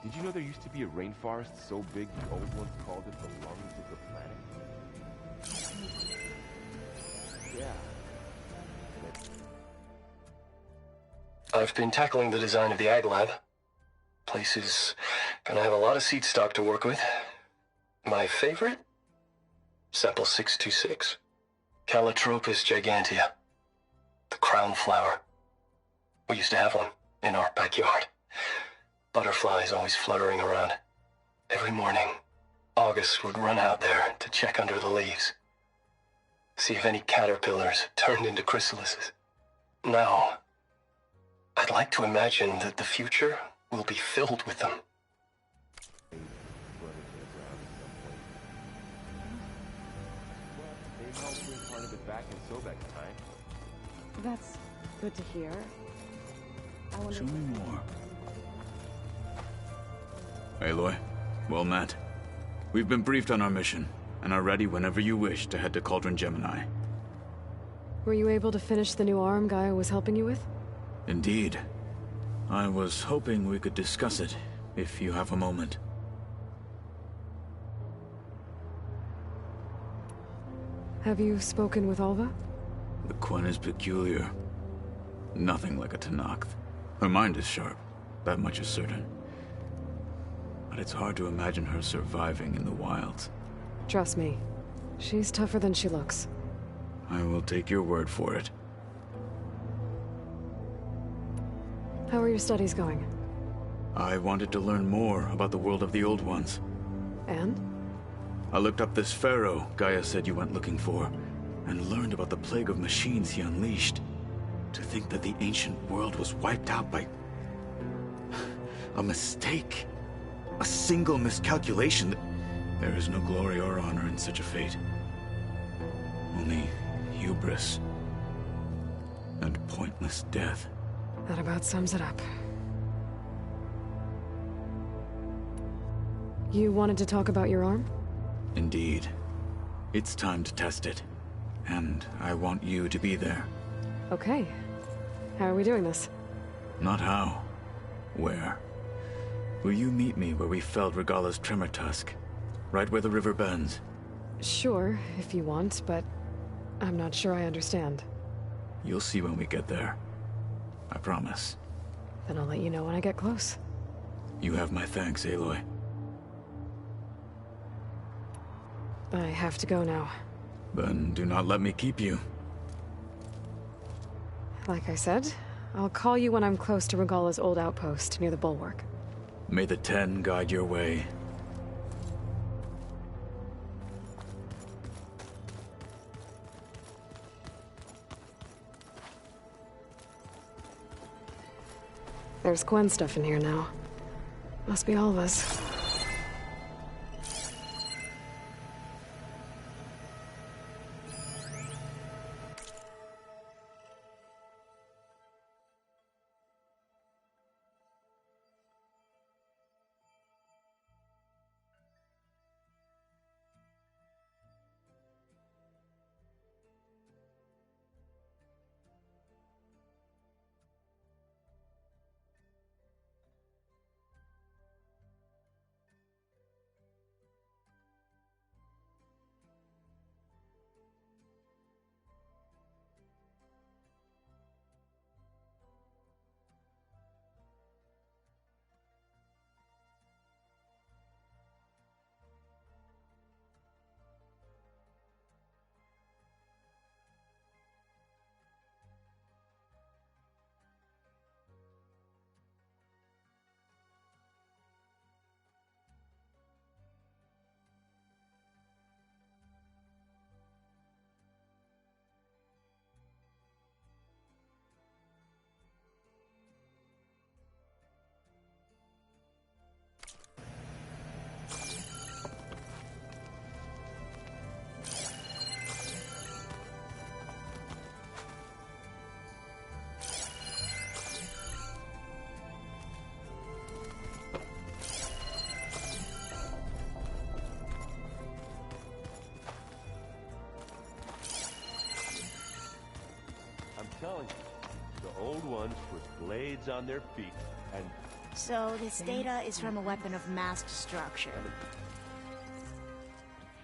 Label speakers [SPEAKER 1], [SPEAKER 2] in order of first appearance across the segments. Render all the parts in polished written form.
[SPEAKER 1] Did you know there used to be a rainforest so big the old ones called it the lungs of the planet? Yeah.
[SPEAKER 2] I've been tackling the design of the Ag Lab. Place is gonna have a lot of seed stock to work with. My favorite? Sample 626. Calotropis gigantea. The crown flower. We used to have one in our backyard. Butterflies always fluttering around. Every morning, August would run out there to check under the leaves. See if any caterpillars turned into chrysalises. Now, I'd like to imagine that the future will be filled with them.
[SPEAKER 3] That's good to hear.
[SPEAKER 4] Show me more. Aloy, well met. We've been briefed on our mission, and are ready whenever you wish to head to Cauldron Gemini.
[SPEAKER 3] Were you able to finish the new arm Gaia was helping you with?
[SPEAKER 4] Indeed. I was hoping we could discuss it, if you have a moment.
[SPEAKER 3] Have you spoken with Alva?
[SPEAKER 4] The Quen is peculiar. Nothing like a Tenakth. Her mind is sharp, that much is certain. But it's hard to imagine her surviving in the wilds.
[SPEAKER 3] Trust me, she's tougher than she looks.
[SPEAKER 4] I will take your word for it.
[SPEAKER 3] How are your studies going?
[SPEAKER 4] I wanted to learn more about the world of the Old Ones.
[SPEAKER 3] And?
[SPEAKER 4] I looked up this pharaoh Gaia said you went looking for, and learned about the plague of machines he unleashed. To think that the ancient world was wiped out by a mistake. A single miscalculation. There is no glory or honor in such a fate. Only hubris and pointless death.
[SPEAKER 3] That about sums it up. You wanted to talk about your arm?
[SPEAKER 4] Indeed. It's time to test it. And I want you to be there.
[SPEAKER 3] Okay. How are we doing this?
[SPEAKER 4] Not how. Where? Will you meet me where we felled Regala's tremor tusk? Right where the river bends?
[SPEAKER 3] Sure, if you want, but I'm not sure I understand.
[SPEAKER 4] You'll see when we get there. I promise.
[SPEAKER 3] Then I'll let you know when I get close.
[SPEAKER 4] You have my thanks, Aloy.
[SPEAKER 3] I have to go now.
[SPEAKER 4] Then do not let me keep you.
[SPEAKER 3] Like I said, I'll call you when I'm close to Regala's old outpost near the bulwark.
[SPEAKER 4] May the Ten guide your way.
[SPEAKER 3] There's Quen stuff in here now. Must be Alva's.
[SPEAKER 1] I'm telling you, the old ones put blades on their feet and
[SPEAKER 5] So this data is from a weapon of mass destruction.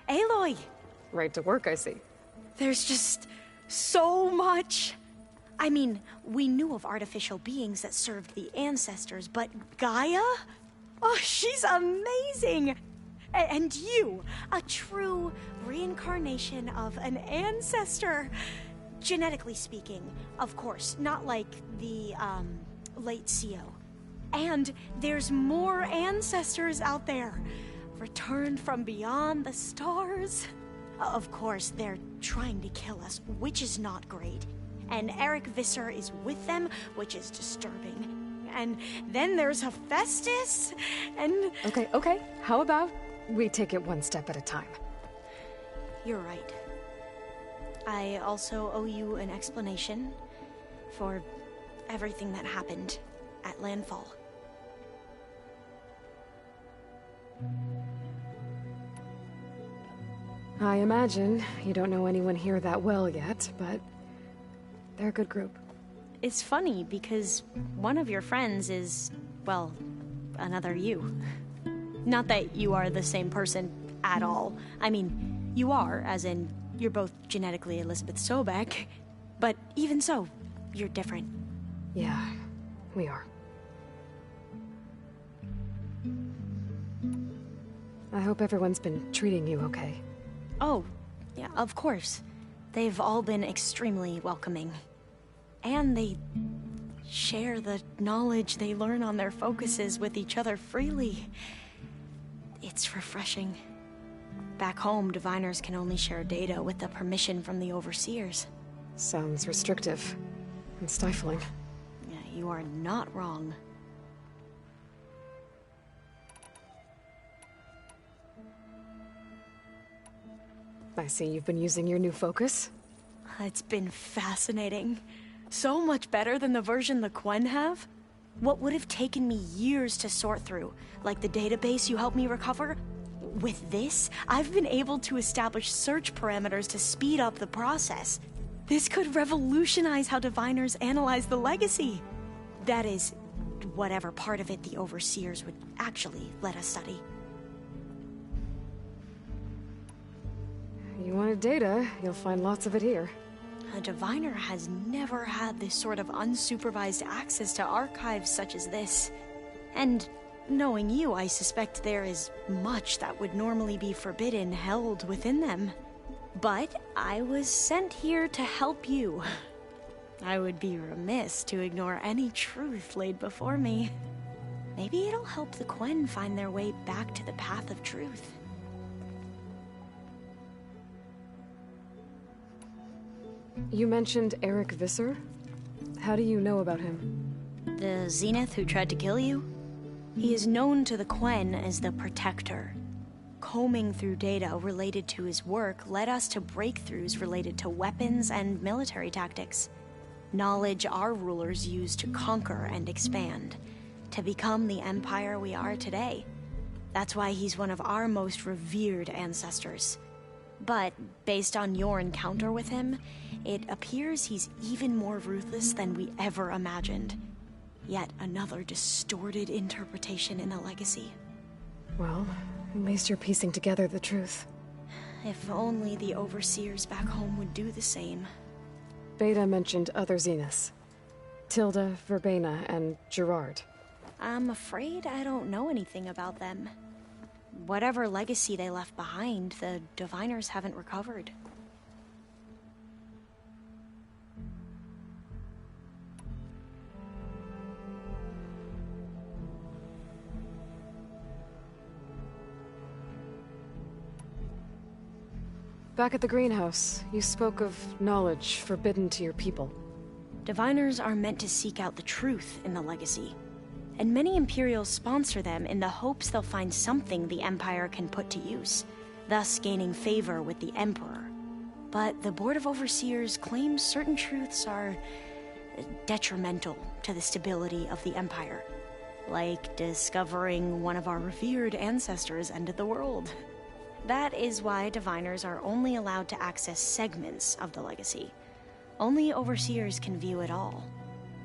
[SPEAKER 5] Aloy!
[SPEAKER 3] Right to work, I see.
[SPEAKER 5] There's just so much. I mean, we knew of artificial beings that served the ancestors, but Gaia? Oh, she's amazing! And you, a true reincarnation of an ancestor. Genetically speaking, of course, not like the, late CO. And there's more ancestors out there, returned from beyond the stars. Of course, they're trying to kill us, which is not great. And Eric Visser is with them, which is disturbing. And then there's Hephaestus, and...
[SPEAKER 3] Okay. How about we take it one step at a time?
[SPEAKER 5] You're right. I also owe you an explanation for everything that happened at Landfall.
[SPEAKER 3] I imagine you don't know anyone here that well yet, but they're a good group.
[SPEAKER 5] It's funny because one of your friends is, well, another you. Not that you are the same person at all. I mean, you are, as in, you're both genetically Elizabeth Sobek, but even so, you're different.
[SPEAKER 3] Yeah, we are. I hope everyone's been treating you okay.
[SPEAKER 5] Oh, yeah, of course. They've all been extremely welcoming. And they share the knowledge they learn on their focuses with each other freely. It's refreshing. Back home, diviners can only share data with the permission from the overseers.
[SPEAKER 3] Sounds restrictive and stifling.
[SPEAKER 5] Yeah, you are not wrong.
[SPEAKER 3] I see you've been using your new focus.
[SPEAKER 5] It's been fascinating. So much better than the version the Quen have. What would have taken me years to sort through, like the database you helped me recover, with this, I've been able to establish search parameters to speed up the process. This could revolutionize how diviners analyze the legacy. That is, whatever part of it the overseers would actually let us study.
[SPEAKER 3] You wanted data, you'll find lots of it here.
[SPEAKER 5] A diviner has never had this sort of unsupervised access to archives such as this. And knowing you, I suspect there is much that would normally be forbidden held within them. But I was sent here to help you. I would be remiss to ignore any truth laid before me. Maybe it'll help the Quen find their way back to the path of truth.
[SPEAKER 3] You mentioned Eric Visser? How do you know about him?
[SPEAKER 5] The Zenith who tried to kill you? He is known to the Quen as the Protector. Combing through data related to his work led us to breakthroughs related to weapons and military tactics. Knowledge our rulers used to conquer and expand, to become the empire we are today. That's why he's one of our most revered ancestors. But based on your encounter with him, it appears he's even more ruthless than we ever imagined. Yet another distorted interpretation in the legacy.
[SPEAKER 3] Well, at least you're piecing together the truth.
[SPEAKER 5] If only the overseers back home would do the same.
[SPEAKER 3] Beta mentioned other Zeniths. Tilda, Verbena, and Gerard.
[SPEAKER 5] I'm afraid I don't know anything about them. Whatever legacy they left behind, the diviners haven't recovered.
[SPEAKER 3] Back at the greenhouse, you spoke of knowledge forbidden to your people.
[SPEAKER 5] Diviners are meant to seek out the truth in the legacy. And many Imperials sponsor them in the hopes they'll find something the Empire can put to use, thus gaining favor with the Emperor. But the Board of Overseers claims certain truths are detrimental to the stability of the Empire. Like discovering one of our revered ancestors ended the world. That is why diviners are only allowed to access segments of the legacy. Only overseers can view it all.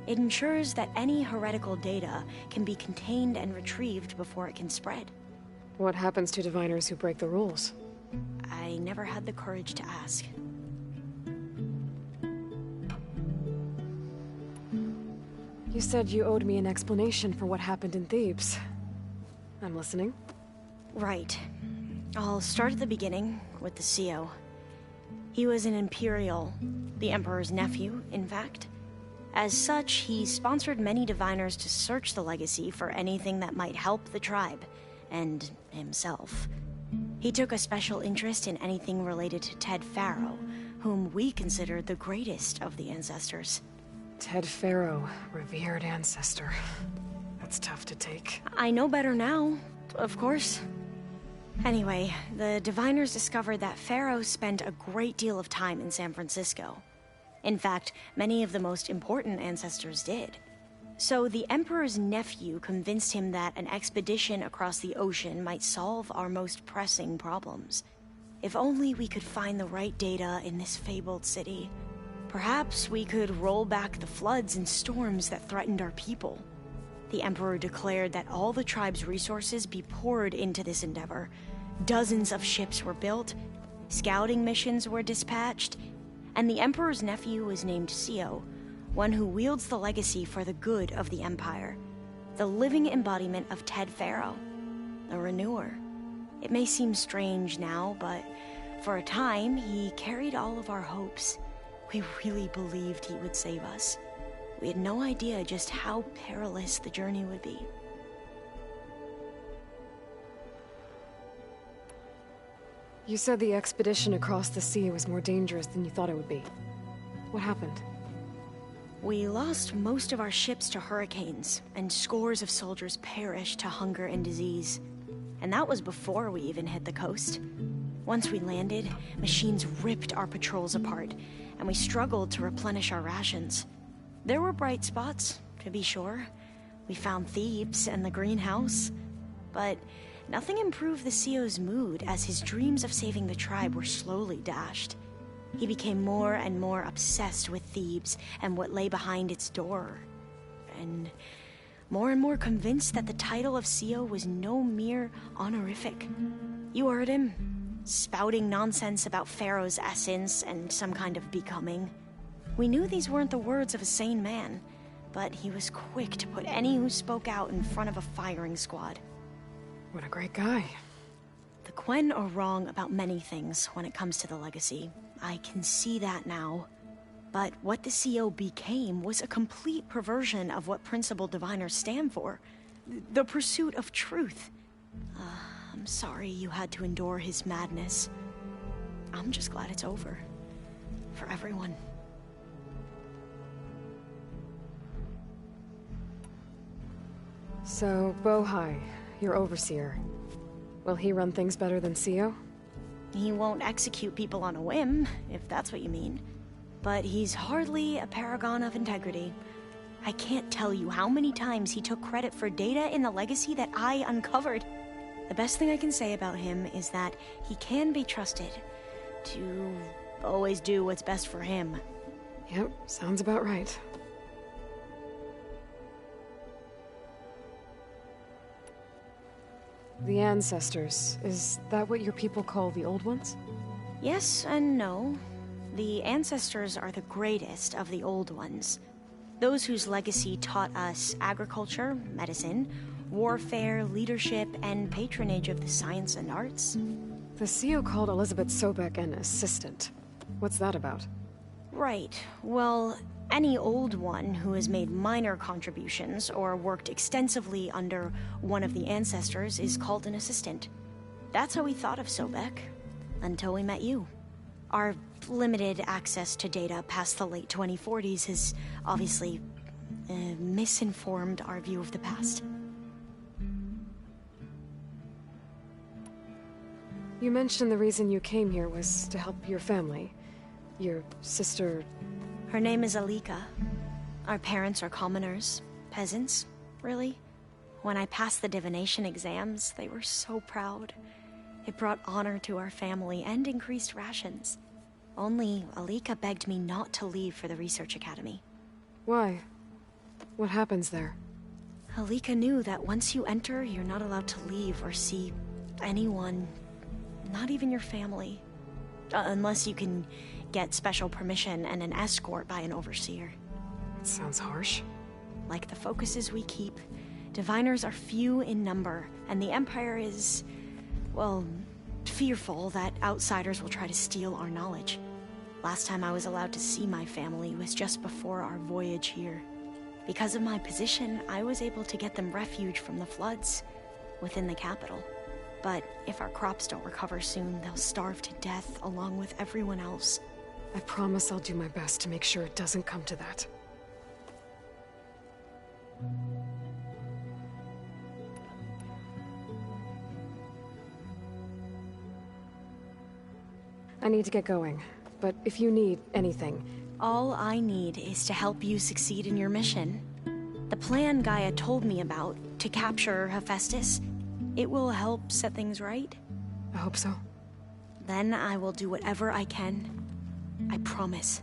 [SPEAKER 5] It ensures that any heretical data can be contained and retrieved before it can spread.
[SPEAKER 3] What happens to diviners who break the rules?
[SPEAKER 5] I never had the courage to ask.
[SPEAKER 3] You said you owed me an explanation for what happened in Thebes. I'm listening.
[SPEAKER 5] Right. I'll start at the beginning, with the CEO. He was an Imperial, the Emperor's nephew, in fact. As such, he sponsored many diviners to search the legacy for anything that might help the tribe, and himself. He took a special interest in anything related to Ted Faro, whom we considered the greatest of the ancestors.
[SPEAKER 3] Ted Faro, revered ancestor. That's tough to take.
[SPEAKER 5] I know better now, of course. Anyway, the diviners discovered that Faro spent a great deal of time in San Francisco. In fact, many of the most important ancestors did. So the Emperor's nephew convinced him that an expedition across the ocean might solve our most pressing problems. If only we could find the right data in this fabled city. Perhaps we could roll back the floods and storms that threatened our people. The Emperor declared that all the tribe's resources be poured into this endeavor. Dozens of ships were built, scouting missions were dispatched, and the Emperor's nephew was named CEO, one who wields the legacy for the good of the Empire, the living embodiment of Ted Faro, a renewer. It may seem strange now, but for a time, he carried all of our hopes. We really believed he would save us. We had no idea just how perilous the journey would be.
[SPEAKER 3] You said the expedition across the sea was more dangerous than you thought it would be. What happened?
[SPEAKER 5] We lost most of our ships to hurricanes, and scores of soldiers perished to hunger and disease. And that was before we even hit the coast. Once we landed, machines ripped our patrols apart, and we struggled to replenish our rations. There were bright spots, to be sure. We found Thebes and the greenhouse, but nothing improved the CEO's mood as his dreams of saving the tribe were slowly dashed. He became more and more obsessed with Thebes and what lay behind its door, and more convinced that the title of CEO was no mere honorific. You heard him, spouting nonsense about Pharaoh's essence and some kind of becoming. We knew these weren't the words of a sane man, but he was quick to put any who spoke out in front of a firing squad.
[SPEAKER 3] What a great guy.
[SPEAKER 5] The Quen are wrong about many things when it comes to the legacy. I can see that now. But what the CEO became was a complete perversion of what principled diviners stand for. The pursuit of truth. I'm sorry you had to endure his madness. I'm just glad it's over. For everyone.
[SPEAKER 3] So, Bohai, your overseer. Will he run things better than CEO?
[SPEAKER 5] He won't execute people on a whim, if that's what you mean. But he's hardly a paragon of integrity. I can't tell you how many times he took credit for data in the legacy that I uncovered. The best thing I can say about him is that he can be trusted to always do what's best for him.
[SPEAKER 3] Yep, sounds about right. The ancestors, is that what your people call the old ones?
[SPEAKER 5] Yes and no. The ancestors are the greatest of the old ones. Those whose legacy taught us agriculture, medicine, warfare, leadership, and patronage of the science and arts.
[SPEAKER 3] The CEO called Elizabeth Sobek an assistant. What's that about?
[SPEAKER 5] Right. Well, any old one who has made minor contributions or worked extensively under one of the ancestors is called an assistant. That's how we thought of Sobek, until we met you. Our limited access to data past the late 2040s has obviously misinformed our view of the past.
[SPEAKER 3] You mentioned the reason you came here was to help your family. Your sister...
[SPEAKER 5] Her name is Alika. Our parents are commoners, peasants, really. When I passed the divination exams, they were so proud. It brought honor to our family and increased rations. Only Alika begged me not to leave for the research academy.
[SPEAKER 3] Why? What happens there?
[SPEAKER 5] Halika knew that once you enter, you're not allowed to leave or see anyone, not even your family. Unless you can get special permission and an escort by an overseer.
[SPEAKER 3] It sounds harsh.
[SPEAKER 5] Like the focuses we keep, diviners are few in number, and the Empire is, well, fearful that outsiders will try to steal our knowledge. Last time I was allowed to see my family was just before our voyage here. Because of my position, I was able to get them refuge from the floods within the capital. But if our crops don't recover soon, they'll starve to death along with everyone else.
[SPEAKER 3] I promise I'll do my best to make sure it doesn't come to that. I need to get going, but if you need anything...
[SPEAKER 5] All I need is to help you succeed in your mission. The plan Gaia told me about, to capture Hephaestus, it will help set things right.
[SPEAKER 3] I hope so.
[SPEAKER 5] Then I will do whatever I can. I promise.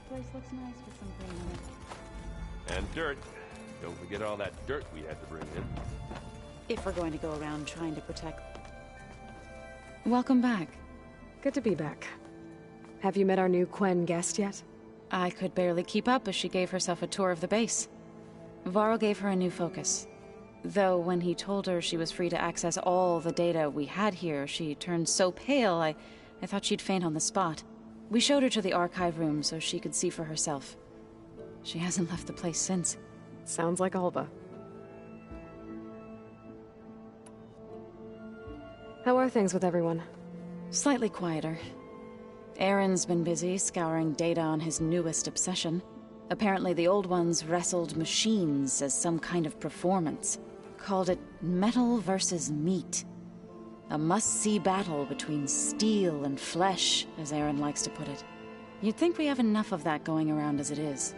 [SPEAKER 6] Place looks nice with some green in it.
[SPEAKER 1] And dirt. Don't forget all that dirt we had to bring in.
[SPEAKER 6] If we're going to go around trying to protect... Welcome back.
[SPEAKER 3] Good to be back. Have you met our new Quen guest yet?
[SPEAKER 6] I could barely keep up as she gave herself a tour of the base. Varl gave her a new focus. Though when he told her she was free to access all the data we had here, she turned so pale I thought she'd faint on the spot. We showed her to the archive room so she could see for herself. She hasn't left the place since.
[SPEAKER 3] Sounds like Alba. How are things with everyone?
[SPEAKER 6] Slightly quieter. Aaron's been busy scouring data on his newest obsession. Apparently the old ones wrestled machines as some kind of performance. Called it metal versus meat. A must-see battle between steel and flesh, as Aaron likes to put it. You'd think we have enough of that going around as it is.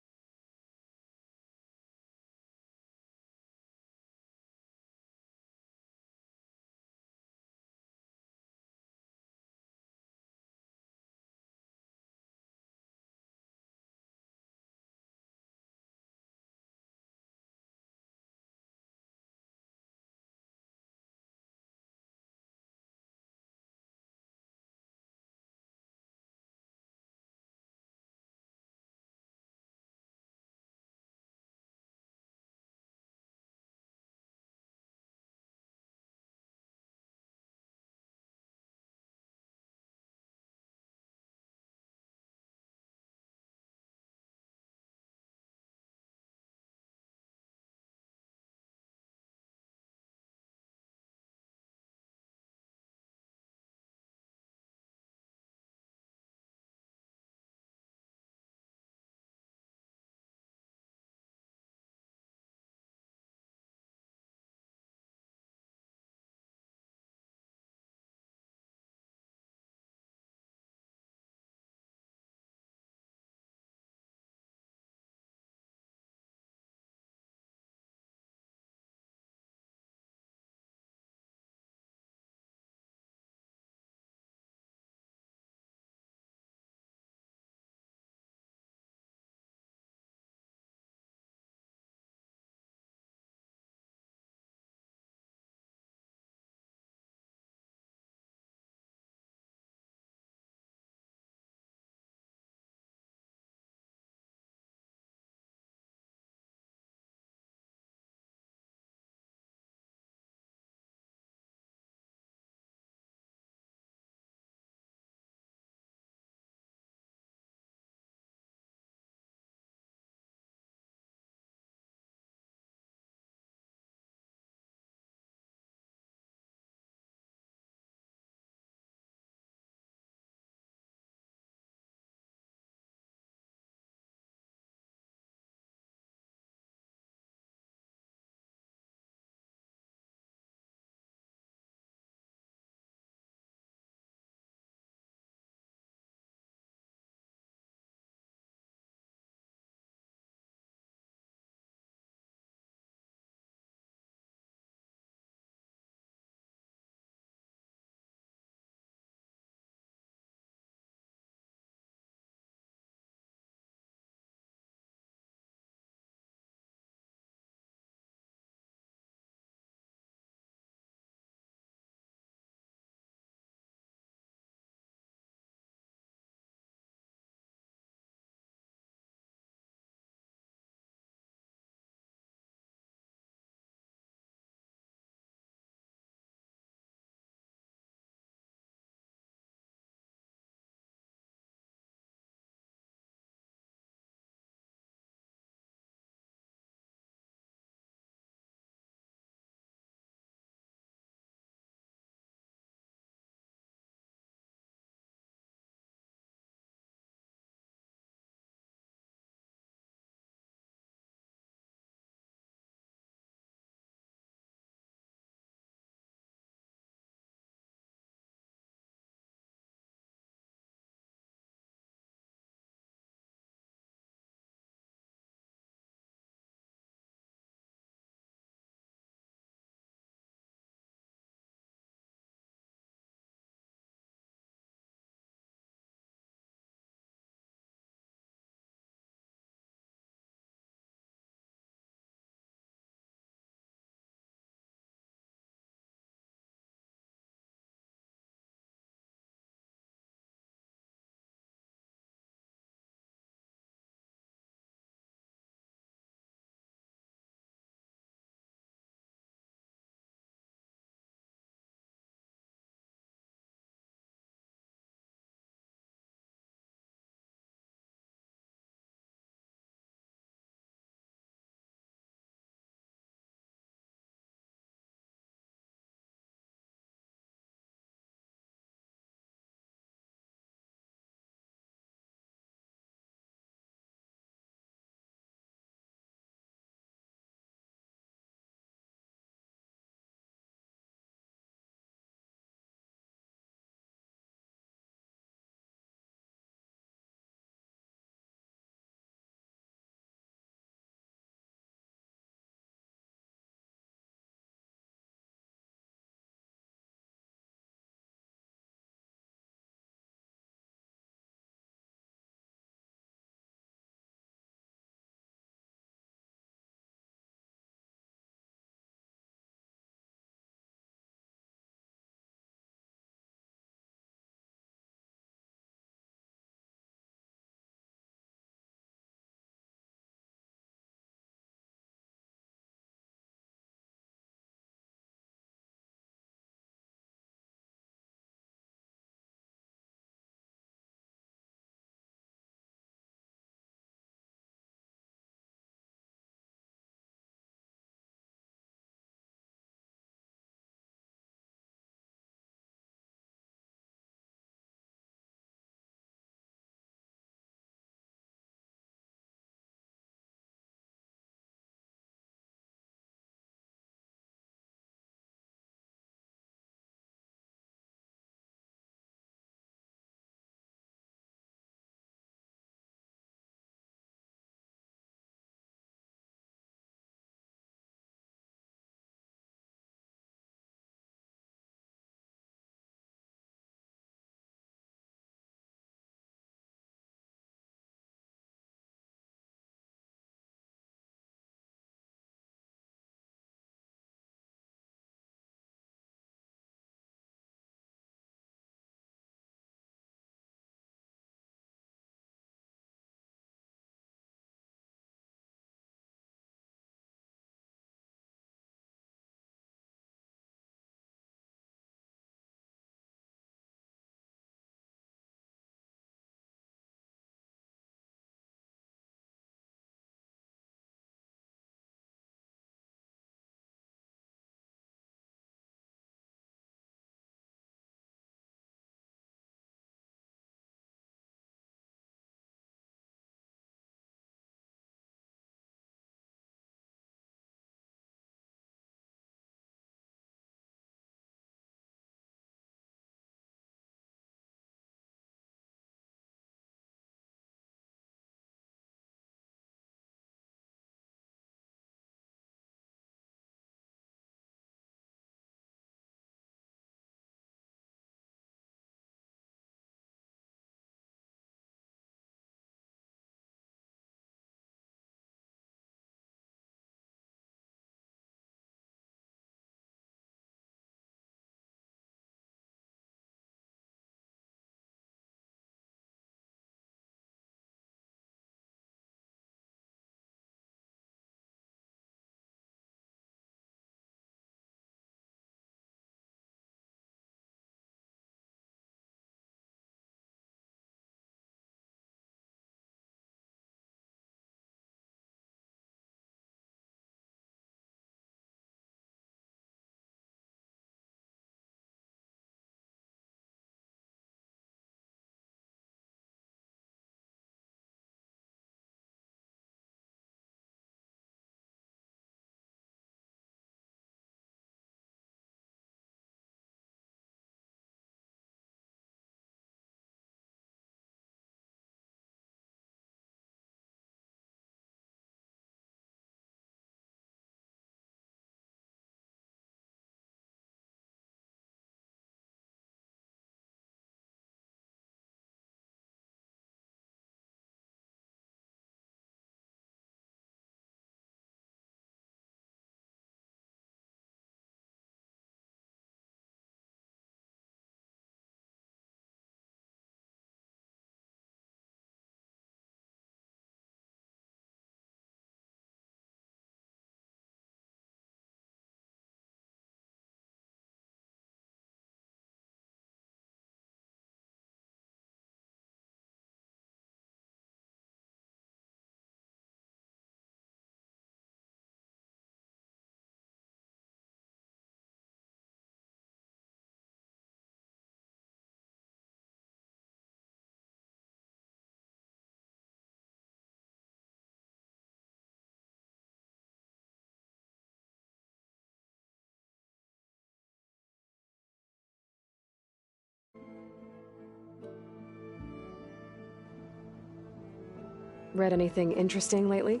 [SPEAKER 3] Read anything interesting lately?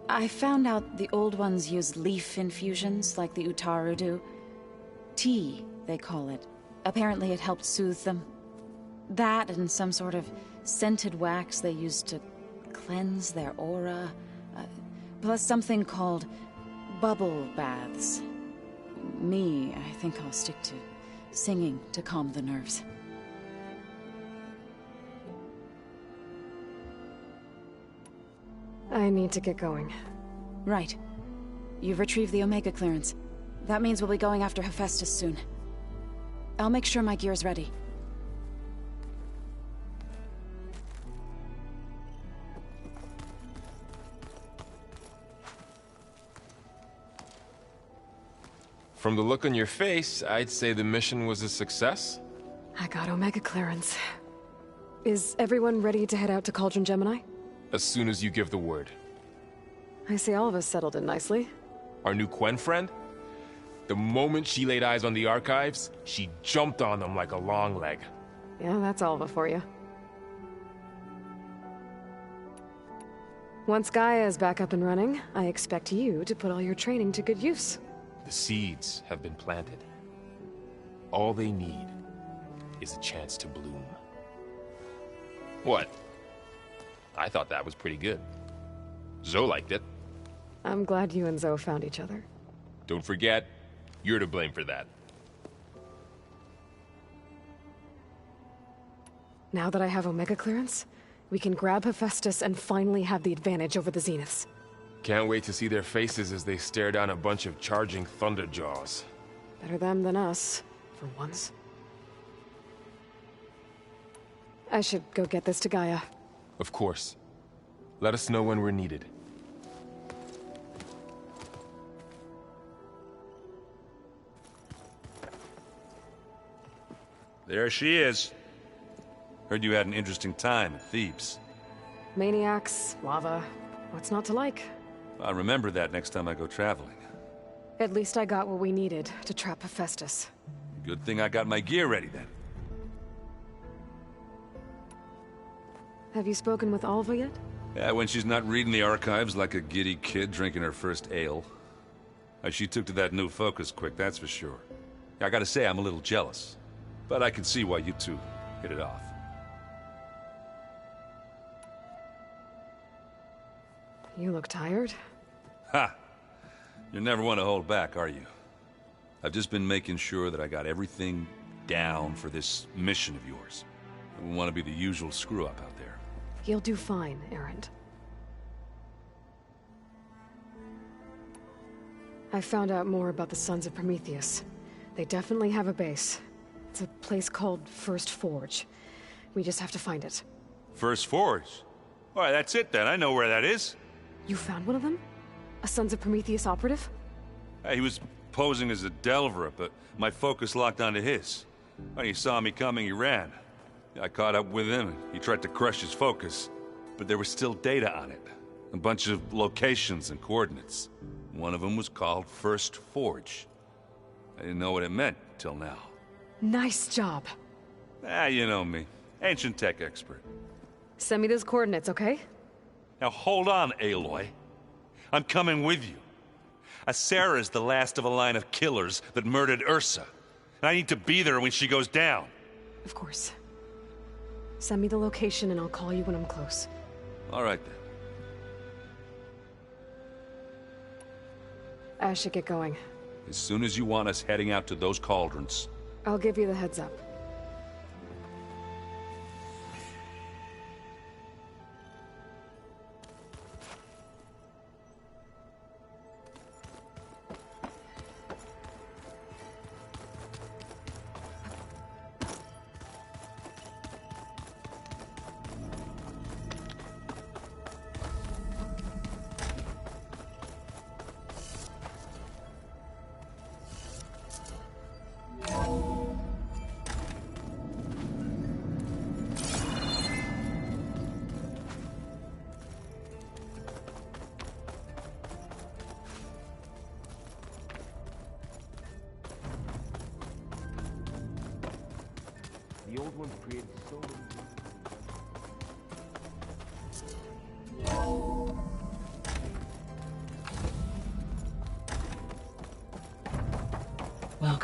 [SPEAKER 6] I found out the old ones use leaf infusions like the Utaru do. Tea, they call it. Apparently it helped soothe them. That and some sort of scented wax they used to cleanse their aura. Plus something called bubble baths. Me, I think I'll stick to singing to calm the nerves.
[SPEAKER 3] I need to get going.
[SPEAKER 6] Right. You've retrieved the Omega clearance. That means we'll be going after Hephaestus soon. I'll make sure my gear's ready.
[SPEAKER 1] From the look on your face, I'd say the mission was a success.
[SPEAKER 3] I got Omega clearance. Is everyone ready to head out to Cauldron Gemini?
[SPEAKER 1] As soon as you give the word.
[SPEAKER 3] I see all of us settled in nicely.
[SPEAKER 1] Our new Quen friend? The moment she laid eyes on the archives, she jumped on them like a long leg.
[SPEAKER 3] Yeah, that's Alva for you. Once Gaia is back up and running, I expect you to put all your training to good use.
[SPEAKER 1] The seeds have been planted. All they need is a chance to bloom. What? I thought that was pretty good. Zoe liked it.
[SPEAKER 3] I'm glad you and Zoe found each other.
[SPEAKER 1] Don't forget, you're to blame for that.
[SPEAKER 3] Now that I have Omega clearance, we can grab Hephaestus and finally have the advantage over the Zeniths.
[SPEAKER 1] Can't wait to see their faces as they stare down a bunch of charging Thunderjaws.
[SPEAKER 3] Better them than us, for once. I should go get this to Gaia.
[SPEAKER 1] Of course. Let us know when we're needed.
[SPEAKER 7] There she is. Heard you had an interesting time at Thebes.
[SPEAKER 3] Maniacs, lava, what's not to like?
[SPEAKER 7] I'll remember that next time I go traveling.
[SPEAKER 3] At least I got what we needed to trap Hephaestus.
[SPEAKER 7] Good thing I got my gear ready then.
[SPEAKER 3] Have you spoken with Alva yet?
[SPEAKER 7] Yeah, when she's not reading the archives like a giddy kid drinking her first ale. She took to that new focus quick, that's for sure. I gotta say, I'm a little jealous. But I can see why you two hit it off.
[SPEAKER 3] You look tired.
[SPEAKER 7] Ha! You never want to hold back, are you? I've just been making sure that I got everything down for this mission of yours. I don't want to be the usual screw-up out there.
[SPEAKER 3] You'll do fine, Erend. I found out more about the Sons of Prometheus. They definitely have a base. It's a place called First Forge. We just have to find it.
[SPEAKER 7] First Forge? Why, that's it then. I know where that is.
[SPEAKER 3] You found one of them? A Sons of Prometheus operative?
[SPEAKER 7] He was posing as a Delver, but my focus locked onto his. When he saw me coming, he ran. I caught up with him, and he tried to crush his focus. But there was still data on it. A bunch of locations and coordinates. One of them was called First Forge. I didn't know what it meant till now.
[SPEAKER 3] Nice job.
[SPEAKER 7] You know me. Ancient tech expert.
[SPEAKER 3] Send me those coordinates, okay?
[SPEAKER 7] Now hold on, Aloy. I'm coming with you. Sarah's the last of a line of killers that murdered Ursa. And I need to be there when she goes down.
[SPEAKER 3] Of course. Send me the location and I'll call you when I'm close.
[SPEAKER 7] All right, then.
[SPEAKER 3] I should get going.
[SPEAKER 7] As soon as you want us heading out to those cauldrons.
[SPEAKER 3] I'll give you the heads up.
[SPEAKER 1] The old ones created so many...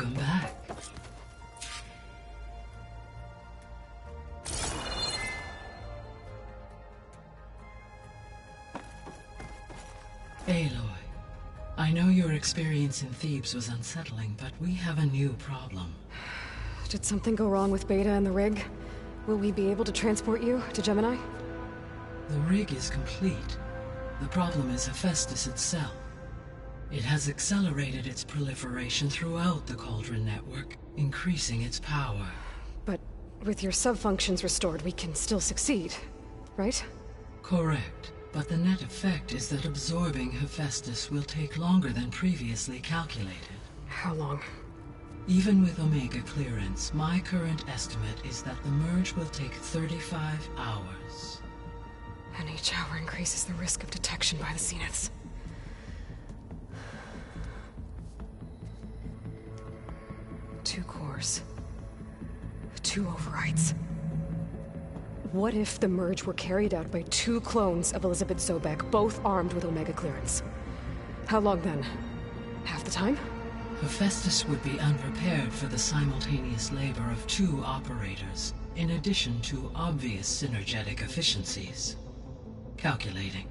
[SPEAKER 8] Welcome back. Aloy, I know your experience in Thebes was unsettling, but we have a new problem.
[SPEAKER 3] Did something go wrong with Beta and the rig? Will we be able to transport you to Gemini?
[SPEAKER 8] The rig is complete. The problem is Hephaestus itself. It has accelerated its proliferation throughout the Cauldron network, increasing its power.
[SPEAKER 3] But with your sub-functions restored, we can still succeed, right?
[SPEAKER 8] Correct. But the net effect is that absorbing Hephaestus will take longer than previously calculated.
[SPEAKER 3] How long?
[SPEAKER 8] Even with Omega clearance, my current estimate is that the merge will take 35 hours.
[SPEAKER 3] And each hour increases the risk of detection by the Zeniths. Two cores. Two overrides. What if the merge were carried out by two clones of Elizabeth Sobek, both armed with Omega clearance? How long then? Half the time?
[SPEAKER 8] Hephaestus would be unprepared for the simultaneous labor of two operators, in addition to obvious synergetic efficiencies. Calculating.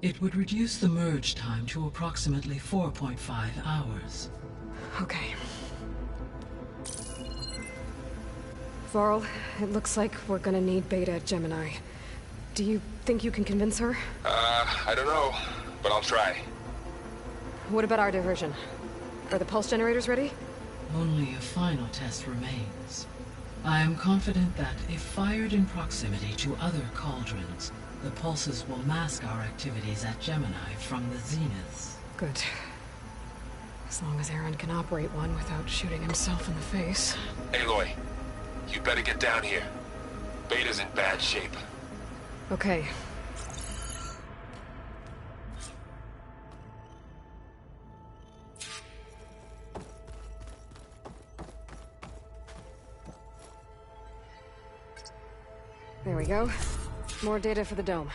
[SPEAKER 8] It would reduce the merge time to approximately 4.5 hours.
[SPEAKER 3] Okay. Varl, it looks like we're gonna need Beta at Gemini. Do you think you can convince her?
[SPEAKER 1] I don't know, but I'll try.
[SPEAKER 3] What about our diversion? Are the pulse generators ready?
[SPEAKER 8] Only a final test remains. I am confident that if fired in proximity to other cauldrons, the pulses will mask our activities at Gemini from the Zeniths.
[SPEAKER 3] Good. As long as Aaron can operate one without shooting himself in the face.
[SPEAKER 1] Aloy, you better get down here. Beta's in bad shape.
[SPEAKER 3] Okay. There we go. More data for the dome.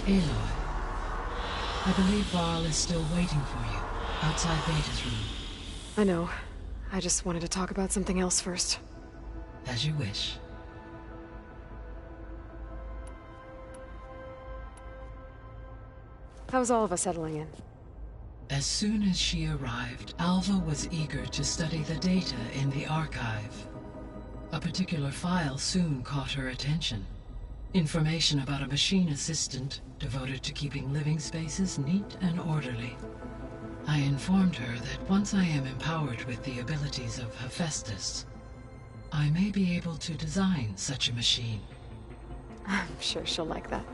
[SPEAKER 8] Aloy, I believe Varl is still waiting for you, outside Beta's room.
[SPEAKER 3] I know. I just wanted to talk about something else first.
[SPEAKER 8] As you wish.
[SPEAKER 3] How's all of us settling in?
[SPEAKER 8] As soon as she arrived, Alva was eager to study the data in the archive. A particular file soon caught her attention. Information about a machine assistant devoted to keeping living spaces neat and orderly. I informed her that once I am empowered with the abilities of Hephaestus, I may be able to design such a machine.
[SPEAKER 3] I'm sure she'll like that.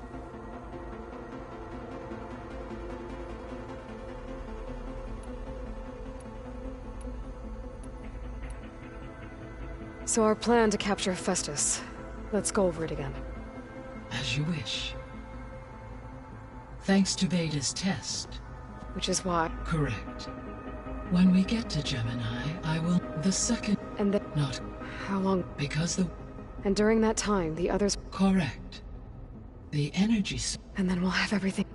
[SPEAKER 3] So our plan to capture Hephaestus. Let's go over it again.
[SPEAKER 8] As you wish. Thanks to Beta's test.
[SPEAKER 3] Which is why...
[SPEAKER 8] Correct. When we get to Gemini, I will... The second...
[SPEAKER 3] And then...
[SPEAKER 8] Not...
[SPEAKER 3] How long?
[SPEAKER 8] Because the...
[SPEAKER 3] And during that time, the others...
[SPEAKER 8] Correct. The energy...
[SPEAKER 3] And then we'll have everything...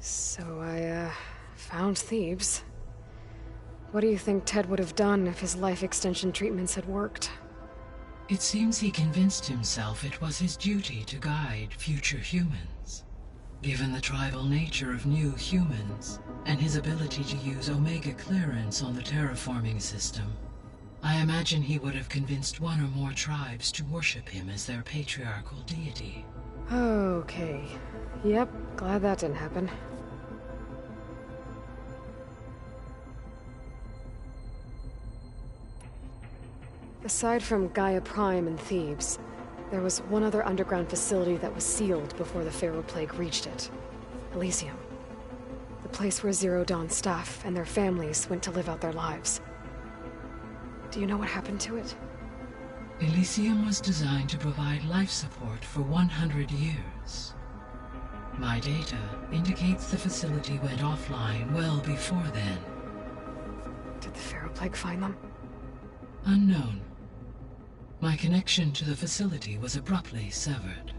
[SPEAKER 3] So I, found Thebes. What do you think Ted would have done if his life extension treatments had worked?
[SPEAKER 8] It seems he convinced himself it was his duty to guide future humans. Given the tribal nature of new humans, and his ability to use Omega clearance on the terraforming system, I imagine he would have convinced one or more tribes to worship him as their patriarchal deity.
[SPEAKER 3] Okay. Yep, glad that didn't happen. Aside from Gaia Prime and Thebes, there was one other underground facility that was sealed before the Pharaoh Plague reached it. Elysium. The place where Zero Dawn staff and their families went to live out their lives. Do you know what happened to it?
[SPEAKER 8] Elysium was designed to provide life support for 100 years. My data indicates the facility went offline well before then.
[SPEAKER 3] Did the Pharaoh Plague find them?
[SPEAKER 8] Unknown. My connection to the facility was abruptly severed.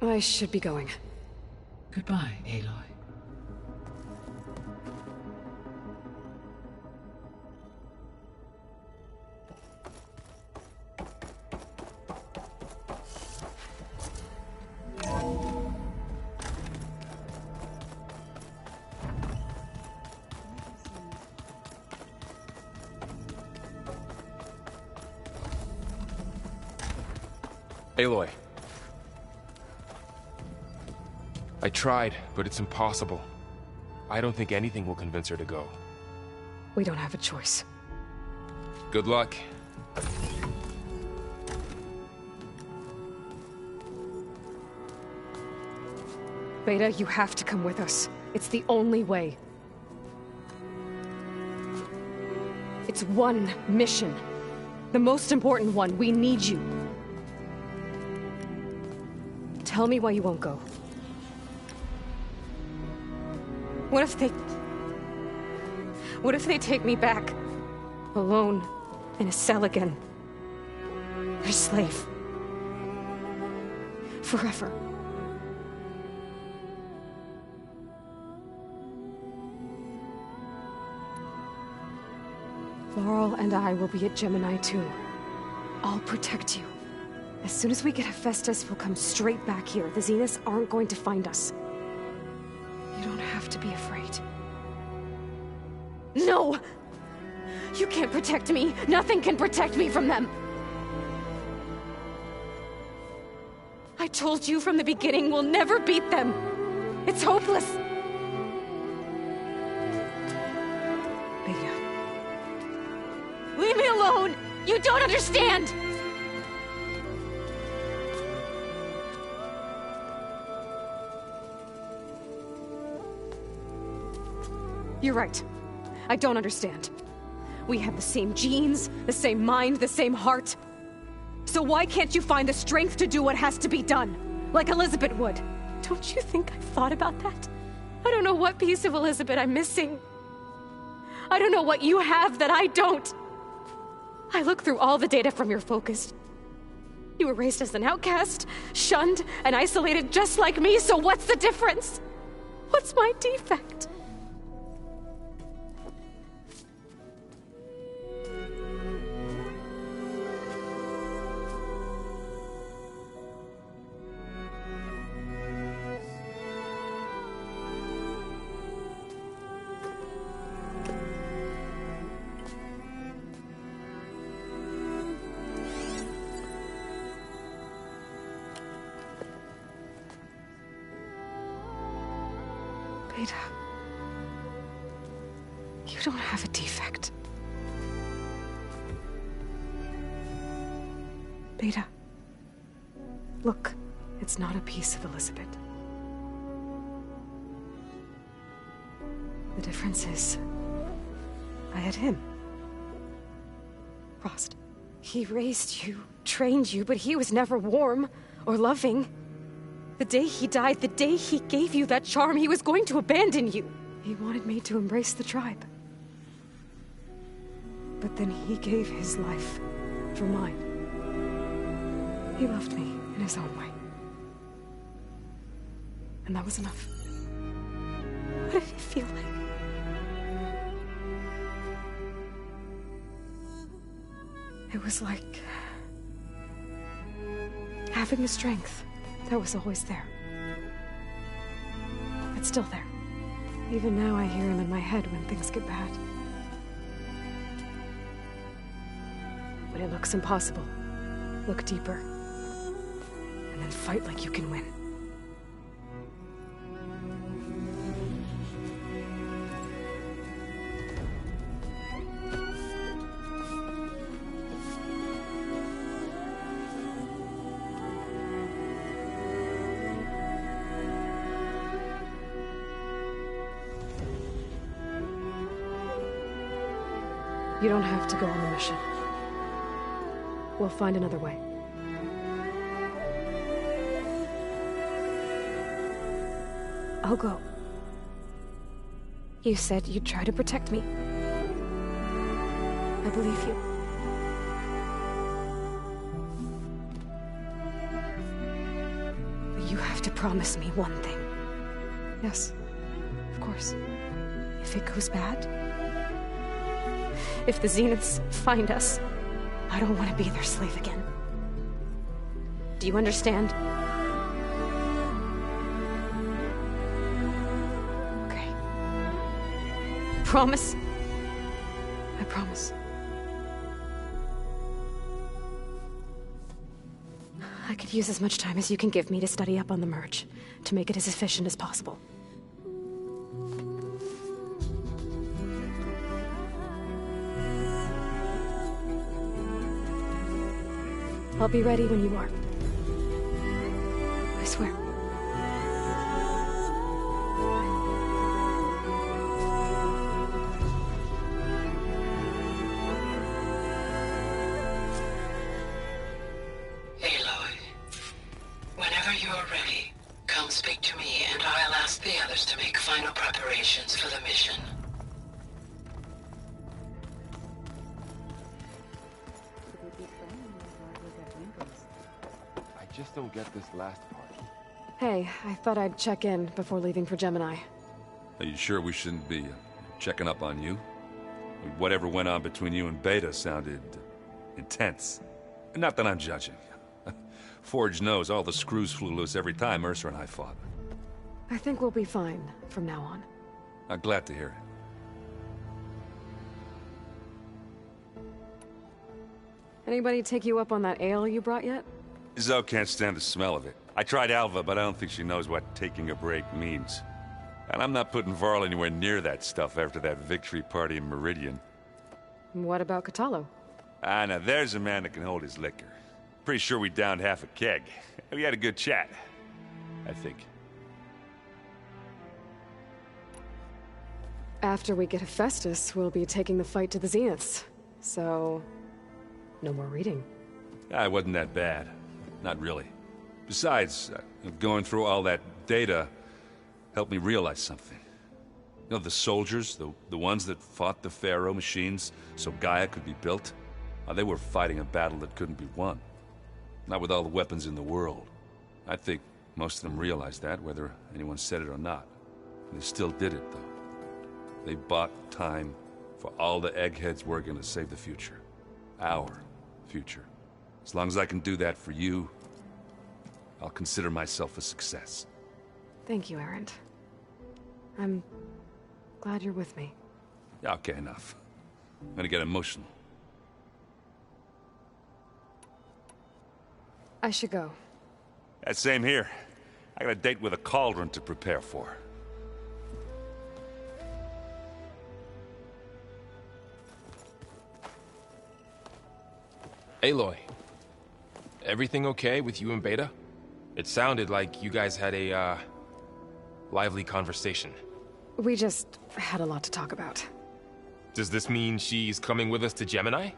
[SPEAKER 3] I should be going.
[SPEAKER 8] Goodbye, Aloy.
[SPEAKER 1] Aloy. I tried, but it's impossible. I don't think anything will convince her to go.
[SPEAKER 3] We don't have a choice.
[SPEAKER 1] Good luck.
[SPEAKER 3] Beta, you have to come with us. It's the only way. It's one mission. The most important one. We need you. Tell me why you won't go. What if they take me back? Alone, in a cell again. Their slave. Forever. Laurel and I will be at Gemini too. I'll protect you. As soon as we get Hephaestus, we'll come straight back here. The Zeniths aren't going to find us. You don't have to be afraid. No! You can't protect me. Nothing can protect me from them. I told you from the beginning we'll never beat them. It's hopeless. Beta. Leave me alone! You don't understand! You're right. I don't understand. We have the same genes, the same mind, the same heart. So why can't you find the strength to do what has to be done? Like Elizabeth would. Don't you think I've thought about that? I don't know what piece of Elizabeth I'm missing. I don't know what you have that I don't. I look through all the data from your focus. You were raised as an outcast, shunned, and isolated just like me, so what's the difference? What's my defect? Beta, you don't have a defect. Beta, look, it's not a piece of Elizabeth. The difference is, I had him. Frost. He raised you, trained you, but he was never warm or loving. The day he died, the day he gave you that charm, he was going to abandon you. He wanted me to embrace the tribe. But then he gave his life for mine. He loved me in his own way. And that was enough. What did it feel like? It was like having the strength that was always there. It's still there. Even now I hear him in my head when things get bad. When it looks impossible, look deeper. And then fight like you can win. You don't have to go on the mission. We'll find another way. I'll go. You said you'd try to protect me. I believe you. But you have to promise me one thing. Yes, of course. If it goes bad, if the Zeniths find us, I don't want to be their slave again. Do you understand? Okay. Promise? I promise. I could use as much time as you can give me to study up on the merge, to make it as efficient as possible. I'll be ready when you are. I swear.
[SPEAKER 8] Aloy, whenever you are ready, come speak to me and I'll ask the others to make final preparations for the mission.
[SPEAKER 1] I just don't get this last part.
[SPEAKER 3] Hey, I thought I'd check in before leaving for Gemini.
[SPEAKER 7] Are you sure we shouldn't be checking up on you? Whatever went on between you and Beta sounded intense. Not that I'm judging. Forge knows all the screws flew loose every time Mercer and I fought.
[SPEAKER 3] I think we'll be fine from now on.
[SPEAKER 7] I'm glad to hear it.
[SPEAKER 3] Anybody take you up on that ale you brought yet?
[SPEAKER 7] Zoe can't stand the smell of it. I tried Alva, but I don't think she knows what taking a break means. And I'm not putting Varl anywhere near that stuff after that victory party in Meridian.
[SPEAKER 3] What about Catalo?
[SPEAKER 7] Ah, now there's a man that can hold his liquor. Pretty sure we downed half a keg. We had a good chat, I think.
[SPEAKER 3] After we get Hephaestus, we'll be taking the fight to the Zeniths. So, no more reading.
[SPEAKER 7] Ah, it wasn't that bad. Not really. Besides, going through all that data helped me realize something. You know, the soldiers, the ones that fought the Pharaoh machines so Gaia could be built, they were fighting a battle that couldn't be won. Not with all the weapons in the world. I think most of them realized that, whether anyone said it or not. And they still did it, though. They bought time for all the eggheads working to save the future. Our future. As long as I can do that for you, I'll consider myself a success.
[SPEAKER 3] Thank you, Erend. I'm glad you're with me.
[SPEAKER 7] Yeah, okay, enough. I'm gonna get emotional.
[SPEAKER 3] I should go.
[SPEAKER 7] That same here. I got a date with a cauldron to prepare for.
[SPEAKER 1] Aloy, everything okay with you and Beta? It sounded like you guys had a, lively conversation.
[SPEAKER 3] We just had a lot to talk about.
[SPEAKER 1] Does this mean she's coming with us to Gemini?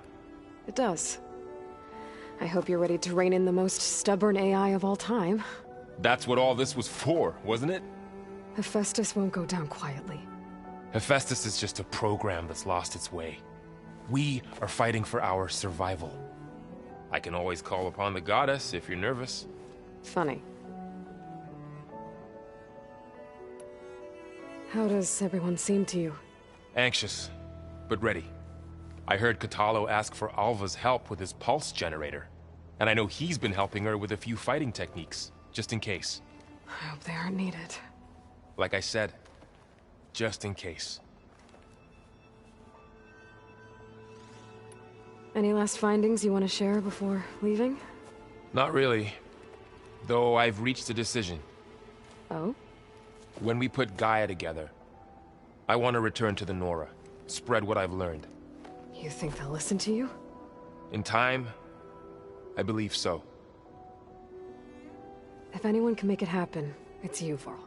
[SPEAKER 3] It does. I hope you're ready to rein in the most stubborn AI of all time.
[SPEAKER 1] That's what all this was for, wasn't it?
[SPEAKER 3] Hephaestus won't go down quietly.
[SPEAKER 1] Hephaestus is just a program that's lost its way. We are fighting for our survival. I can always call upon the goddess if you're nervous.
[SPEAKER 3] Funny. How does everyone seem to you?
[SPEAKER 1] Anxious, but ready. I heard Catalo ask for Alva's help with his pulse generator. And I know he's been helping her with a few fighting techniques, just in case.
[SPEAKER 3] I hope they aren't needed.
[SPEAKER 1] Like I said, just in case.
[SPEAKER 3] Any last findings you want to share before leaving?
[SPEAKER 1] Not really. Though I've reached a decision.
[SPEAKER 3] Oh?
[SPEAKER 1] When we put Gaia together, I want to return to the Nora. Spread what I've learned.
[SPEAKER 3] You think they'll listen to you?
[SPEAKER 1] In time, I believe so.
[SPEAKER 3] If anyone can make it happen, it's you, Varl.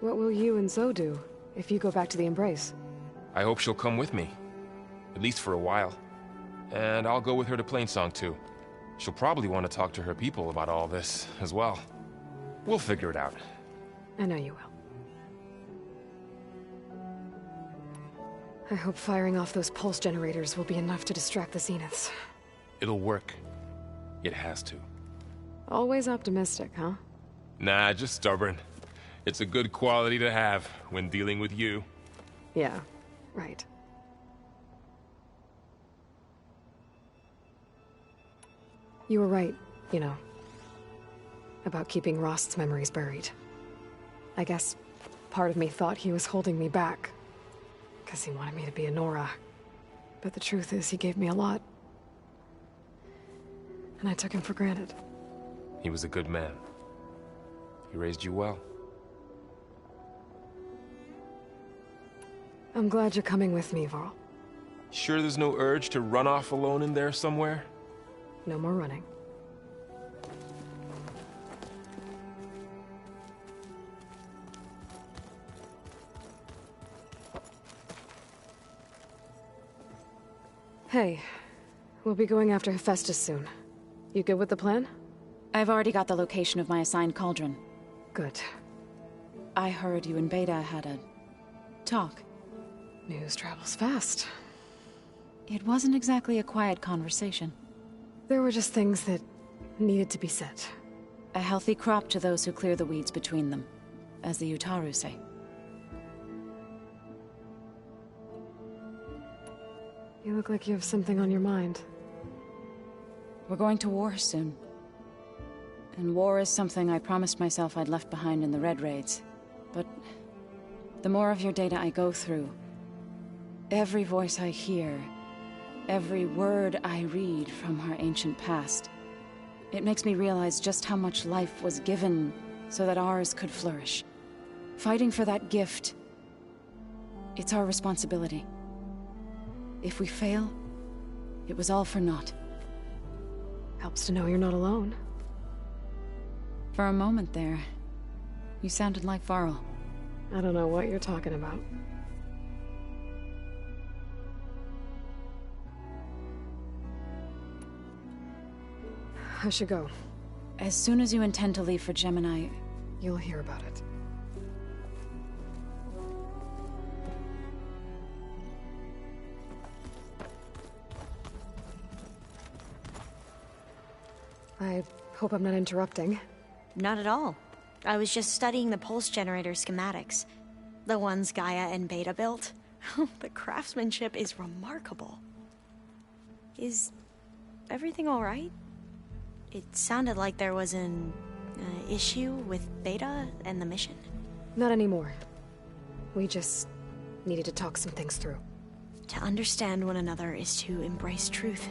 [SPEAKER 3] What will you and Zoe do if you go back to the Embrace?
[SPEAKER 1] I hope she'll come with me. At least for a while. And I'll go with her to Plainsong too. She'll probably want to talk to her people about all this as well. We'll figure it out.
[SPEAKER 3] I know you will. I hope firing off those pulse generators will be enough to distract the Zeniths.
[SPEAKER 1] It'll work. It has to.
[SPEAKER 3] Always optimistic, huh?
[SPEAKER 1] Nah, just stubborn. It's a good quality to have when dealing with you.
[SPEAKER 3] Yeah, right. You were right, you know, about keeping Rost's memories buried. I guess part of me thought he was holding me back, because he wanted me to be a Nora. But the truth is, he gave me a lot. And I took him for granted.
[SPEAKER 1] He was a good man. He raised you well.
[SPEAKER 3] I'm glad you're coming with me, Varl.
[SPEAKER 1] Sure there's no urge to run off alone in there somewhere?
[SPEAKER 3] No more running. Hey, we'll be going after Hephaestus soon. You good with the plan?
[SPEAKER 6] I've already got the location of my assigned cauldron.
[SPEAKER 3] Good.
[SPEAKER 6] I heard you and Beta had a talk.
[SPEAKER 3] News travels fast.
[SPEAKER 6] It wasn't exactly a quiet conversation.
[SPEAKER 3] There were just things that needed to be said.
[SPEAKER 6] A healthy crop to those who clear the weeds between them, as the Utaru say.
[SPEAKER 3] You look like you have something on your mind.
[SPEAKER 6] We're going to war soon. And war is something I promised myself I'd left behind in the Red Raids. But the more of your data I go through, every voice I hear, every word I read from our ancient past, it makes me realize just how much life was given so that ours could flourish. Fighting for that gift, it's our responsibility. If we fail, it was all for naught.
[SPEAKER 3] Helps to know you're not alone.
[SPEAKER 6] For a moment there, you sounded like Varl.
[SPEAKER 3] I don't know what you're talking about. I should go.
[SPEAKER 6] As soon as you intend to leave for Gemini,
[SPEAKER 3] You'll hear about it. I hope I'm not interrupting.
[SPEAKER 5] Not at all. I was just studying the pulse generator schematics. The ones Gaia and Beta built. The craftsmanship is remarkable. Is everything all right? It sounded like there was an issue with Beta and the mission.
[SPEAKER 3] Not anymore. We just needed to talk some things through.
[SPEAKER 5] To understand one another is to embrace truth.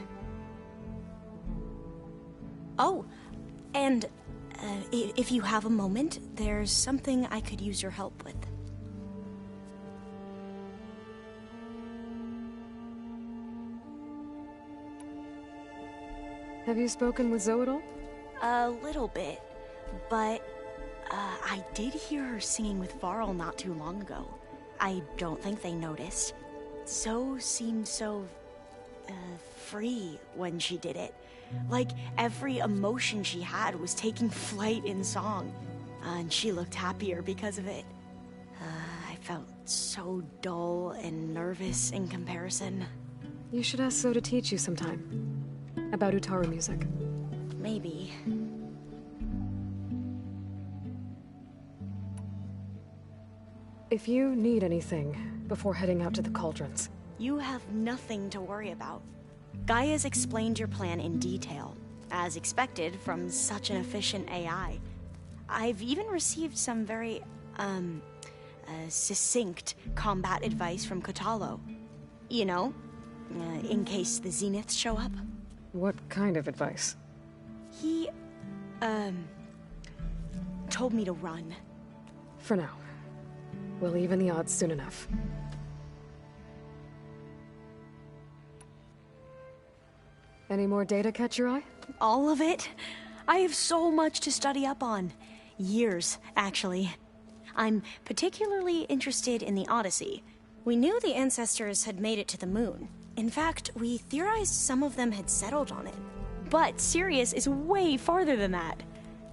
[SPEAKER 5] Oh, and if you have a moment, there's something I could use your help with.
[SPEAKER 3] Have you spoken with Zoe at all?
[SPEAKER 5] A little bit, but I did hear her singing with Varl not too long ago. I don't think they noticed. Zoe seemed so free when she did it. Like every emotion she had was taking flight in song. And she looked happier because of it. I felt so dull and nervous in comparison.
[SPEAKER 3] You should ask Zoe to teach you sometime. About Utaru music.
[SPEAKER 5] Maybe.
[SPEAKER 3] If you need anything before heading out to the cauldrons.
[SPEAKER 5] You have nothing to worry about. Gaia's explained your plan in detail, as expected from such an efficient AI. I've even received some very, succinct combat advice from Kotalo. You know, in case the Zeniths show up.
[SPEAKER 3] What kind of advice?
[SPEAKER 5] He, told me to run.
[SPEAKER 3] For now. We'll even the odds soon enough. Any more data catch your eye?
[SPEAKER 5] All of it? I have so much to study up on. Years, actually. I'm particularly interested in the Odyssey. We knew the ancestors had made it to the moon. In fact, we theorized some of them had settled on it. But Sirius is way farther than that.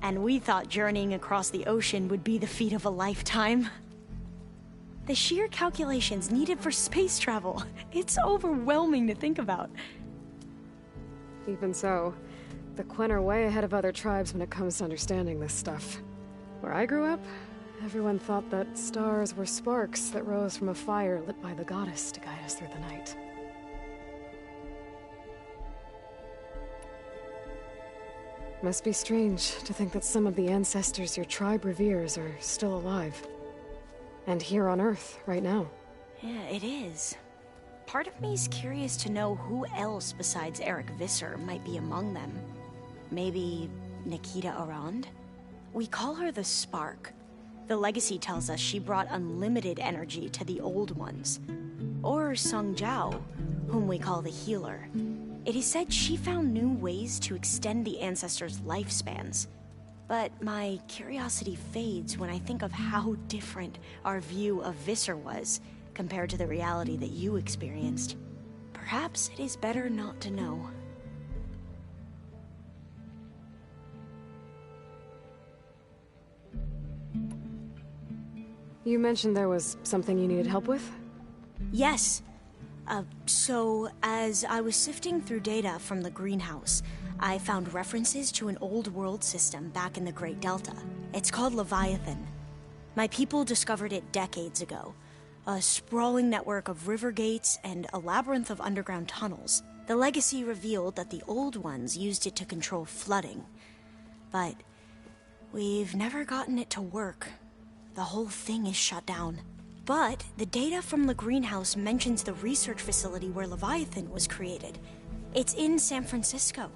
[SPEAKER 5] And we thought journeying across the ocean would be the feat of a lifetime. The sheer calculations needed for space travel, it's overwhelming to think about.
[SPEAKER 3] Even so, the Quen are way ahead of other tribes when it comes to understanding this stuff. Where I grew up, everyone thought that stars were sparks that rose from a fire lit by the goddess to guide us through the night. Must be strange to think that some of the ancestors your tribe reveres are still alive. And here on Earth, right now.
[SPEAKER 5] Yeah, it is. Part of me's curious to know who else besides Eric Visser might be among them. Maybe Nikita Arand? We call her the Spark. The legacy tells us she brought unlimited energy to the old ones. Or Sung Jiao, whom we call the Healer. It is said she found new ways to extend the ancestors' lifespans. But my curiosity fades when I think of how different our view of Visser was compared to the reality that you experienced. Perhaps it is better not to know.
[SPEAKER 3] You mentioned there was something you needed help with?
[SPEAKER 5] Yes. So, as I was sifting through data from the greenhouse, I found references to an old world system back in the Great Delta. It's called Leviathan. My people discovered it decades ago. A sprawling network of river gates and a labyrinth of underground tunnels. The legacy revealed that the old ones used it to control flooding. But we've never gotten it to work. The whole thing is shut down. But the data from the greenhouse mentions the research facility where Leviathan was created. It's in San Francisco.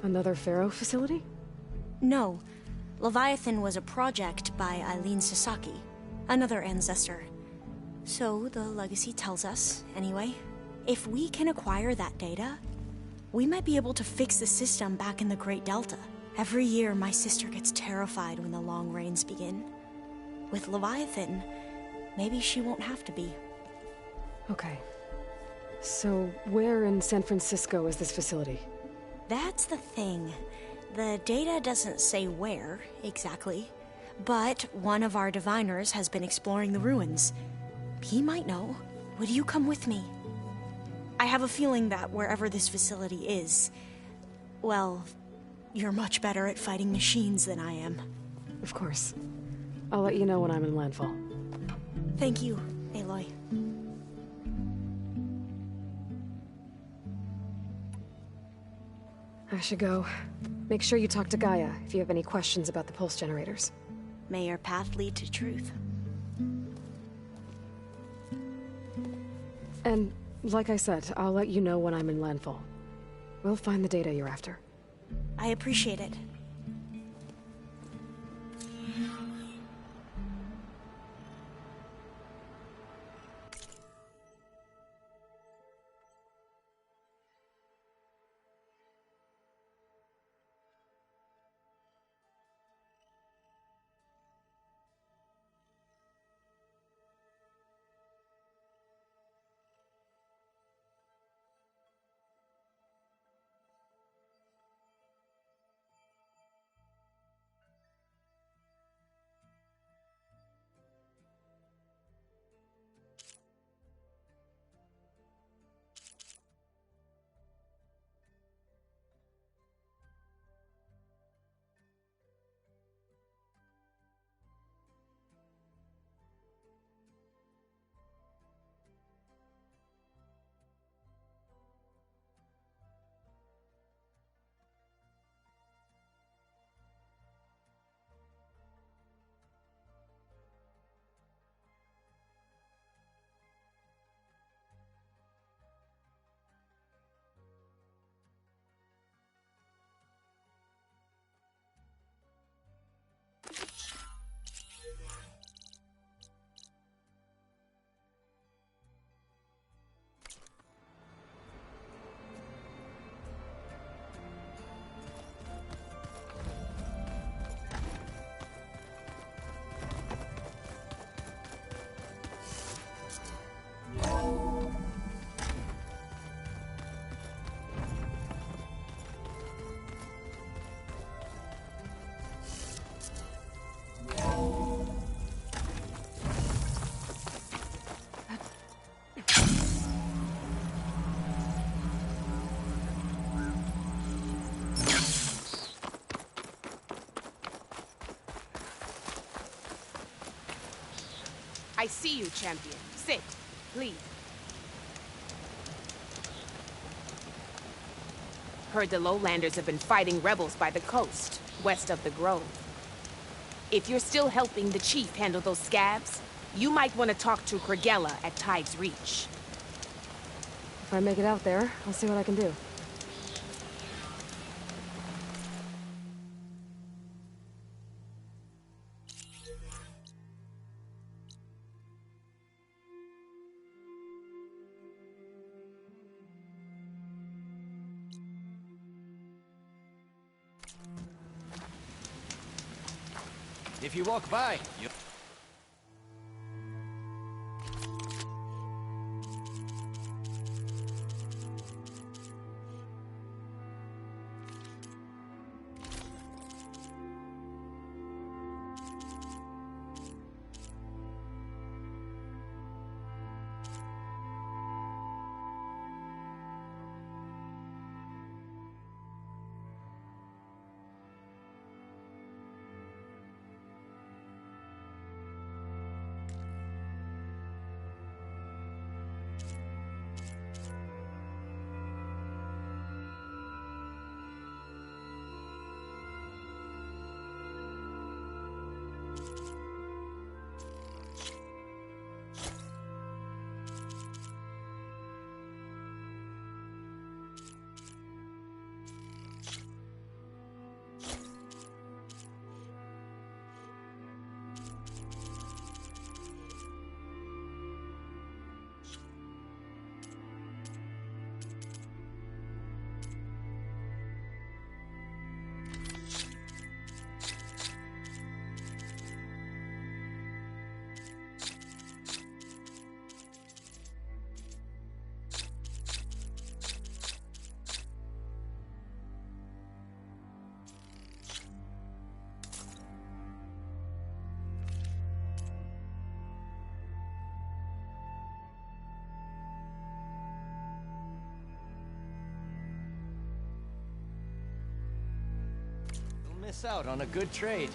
[SPEAKER 3] Another Pharaoh facility?
[SPEAKER 5] No. Leviathan was a project by Eileen Sasaki, another ancestor. So the legacy tells us, anyway. If we can acquire that data, we might be able to fix the system back in the Great Delta. Every year, my sister gets terrified when the long rains begin. With Leviathan, maybe she won't have to be.
[SPEAKER 3] Okay. So, where in San Francisco is this facility?
[SPEAKER 5] That's the thing. The data doesn't say where, exactly. But one of our diviners has been exploring the ruins. He might know. Would you come with me? I have a feeling that wherever this facility is, well, you're much better at fighting machines than I am.
[SPEAKER 3] Of course. I'll let you know when I'm in landfall.
[SPEAKER 5] Thank you, Aloy.
[SPEAKER 3] I should go. Make sure you talk to Gaia if you have any questions about the pulse generators.
[SPEAKER 5] May your path lead to truth.
[SPEAKER 3] And, like I said, I'll let you know when I'm in landfall. We'll find the data you're after.
[SPEAKER 5] I appreciate it.
[SPEAKER 9] see you, champion. Sit, please. Heard the lowlanders have been fighting rebels by the coast, west of the grove. If you're still helping the chief handle those scabs, you might want to talk to Kragella at Tide's Reach.
[SPEAKER 3] If I make it out there, I'll see what I can do.
[SPEAKER 10] If you walk by, you... miss out on a good trade.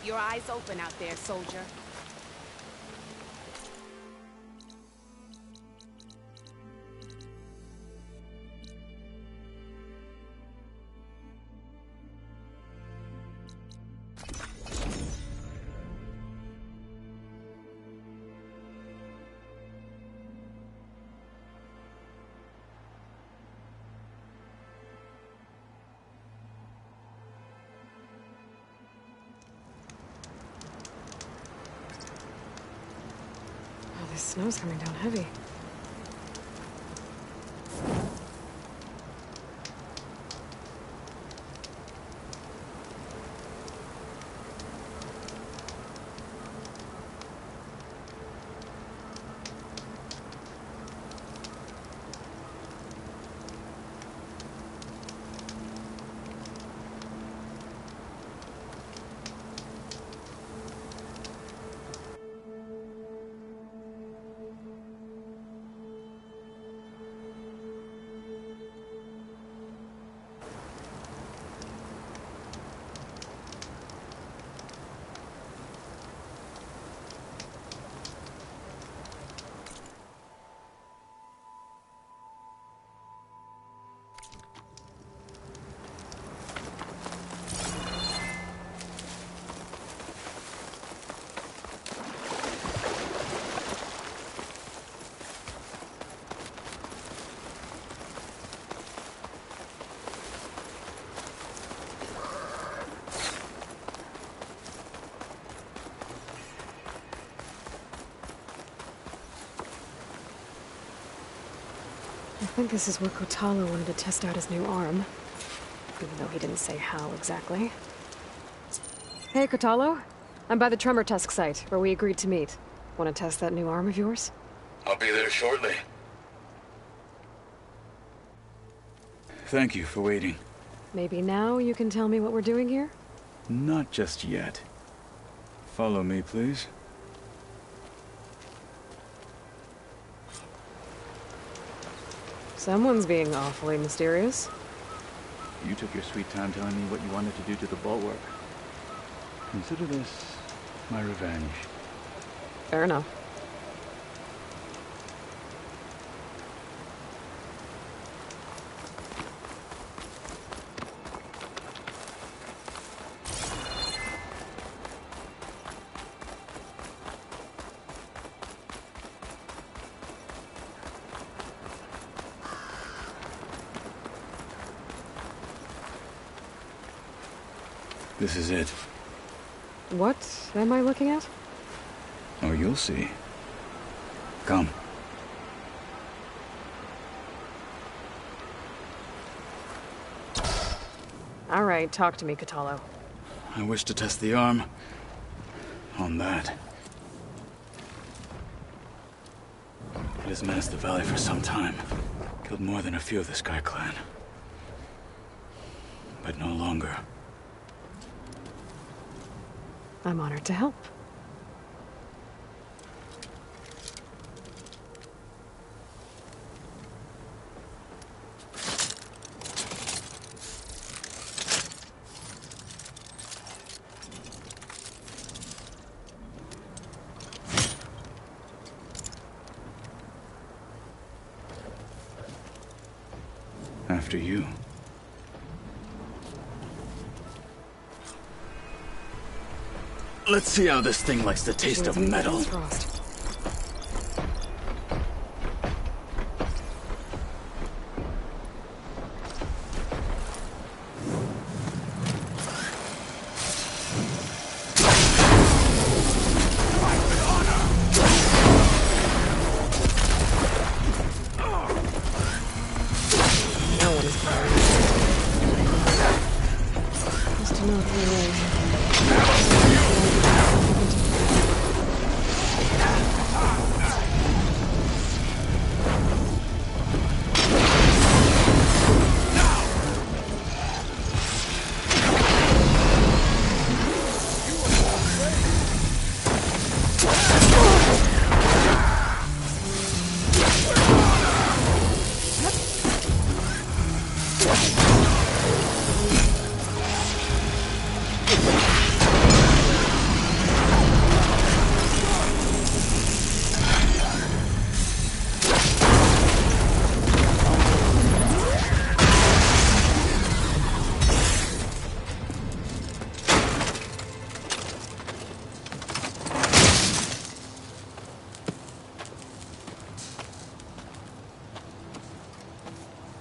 [SPEAKER 9] Keep your eyes open out there, soldier.
[SPEAKER 3] Oh, this snow's coming down heavy. I think this is where Kotalo wanted to test out his new arm. Even though he didn't say how exactly. Hey, Kotalo. I'm by the Tremor Tusk site, where we agreed to meet. Want to test that new arm of yours?
[SPEAKER 4] I'll be there shortly. Thank you for waiting.
[SPEAKER 3] Maybe now you can tell me what we're doing here?
[SPEAKER 4] Not just yet. Follow me, please.
[SPEAKER 3] Someone's being awfully mysterious.
[SPEAKER 4] You took your sweet time telling me what you wanted to do to the bulwark. Consider this my revenge.
[SPEAKER 3] Fair enough.
[SPEAKER 4] This is it.
[SPEAKER 3] What am I looking at?
[SPEAKER 4] Oh, you'll see. Come.
[SPEAKER 3] All right, talk to me, Kotalo.
[SPEAKER 4] I wish to test the arm on that. It has menaced the valley for some time. Killed more than a few of the Sky Clan. But no longer.
[SPEAKER 3] I'm honored to help.
[SPEAKER 4] After you. Let's see how this thing likes the taste of metal.
[SPEAKER 3] Frost. No one is firing. Just enough, really.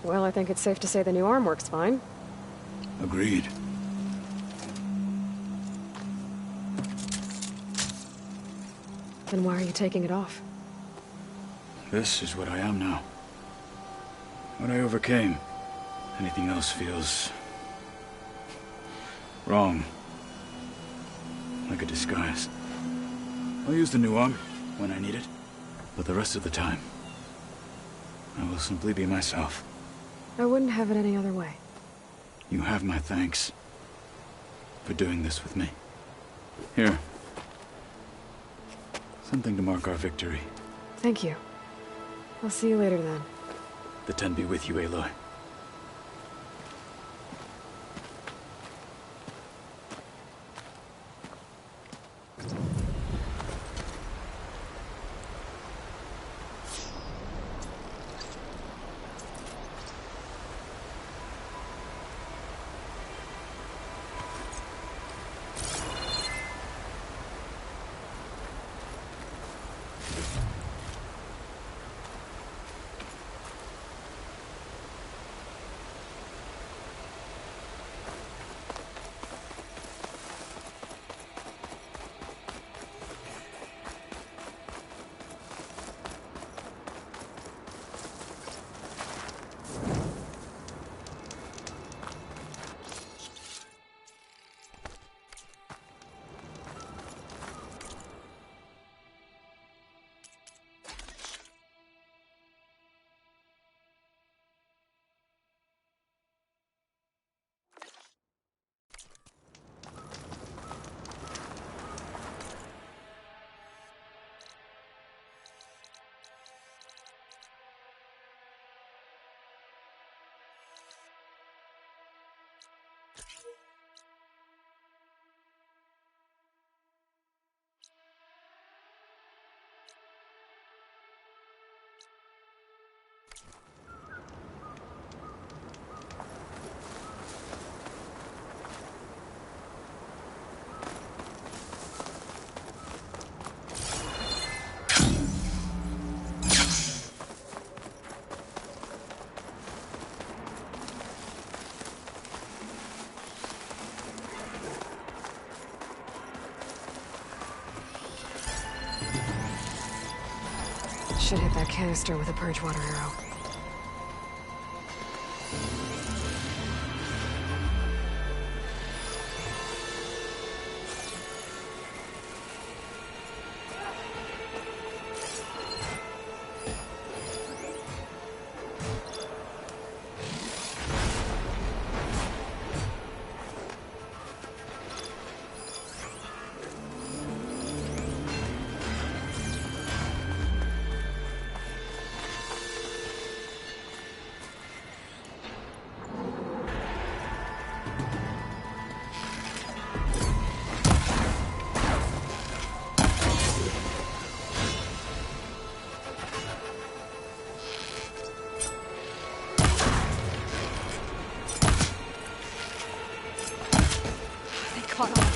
[SPEAKER 3] Well, I think it's safe to say the new arm works fine.
[SPEAKER 4] Agreed.
[SPEAKER 3] Then why are you taking it off?
[SPEAKER 4] This is what I am now. What I overcame. Anything else feels... wrong. Like a disguise. I'll use the new arm when I need it. But the rest of the time, I will simply be myself.
[SPEAKER 3] I wouldn't have it any other way.
[SPEAKER 4] You have my thanks for doing this with me. Here. Something to mark our victory.
[SPEAKER 3] Thank you. I'll see you later then.
[SPEAKER 4] The Ten be with you, Aloy.
[SPEAKER 3] Should hit that canister with a purge water arrow. Caught on.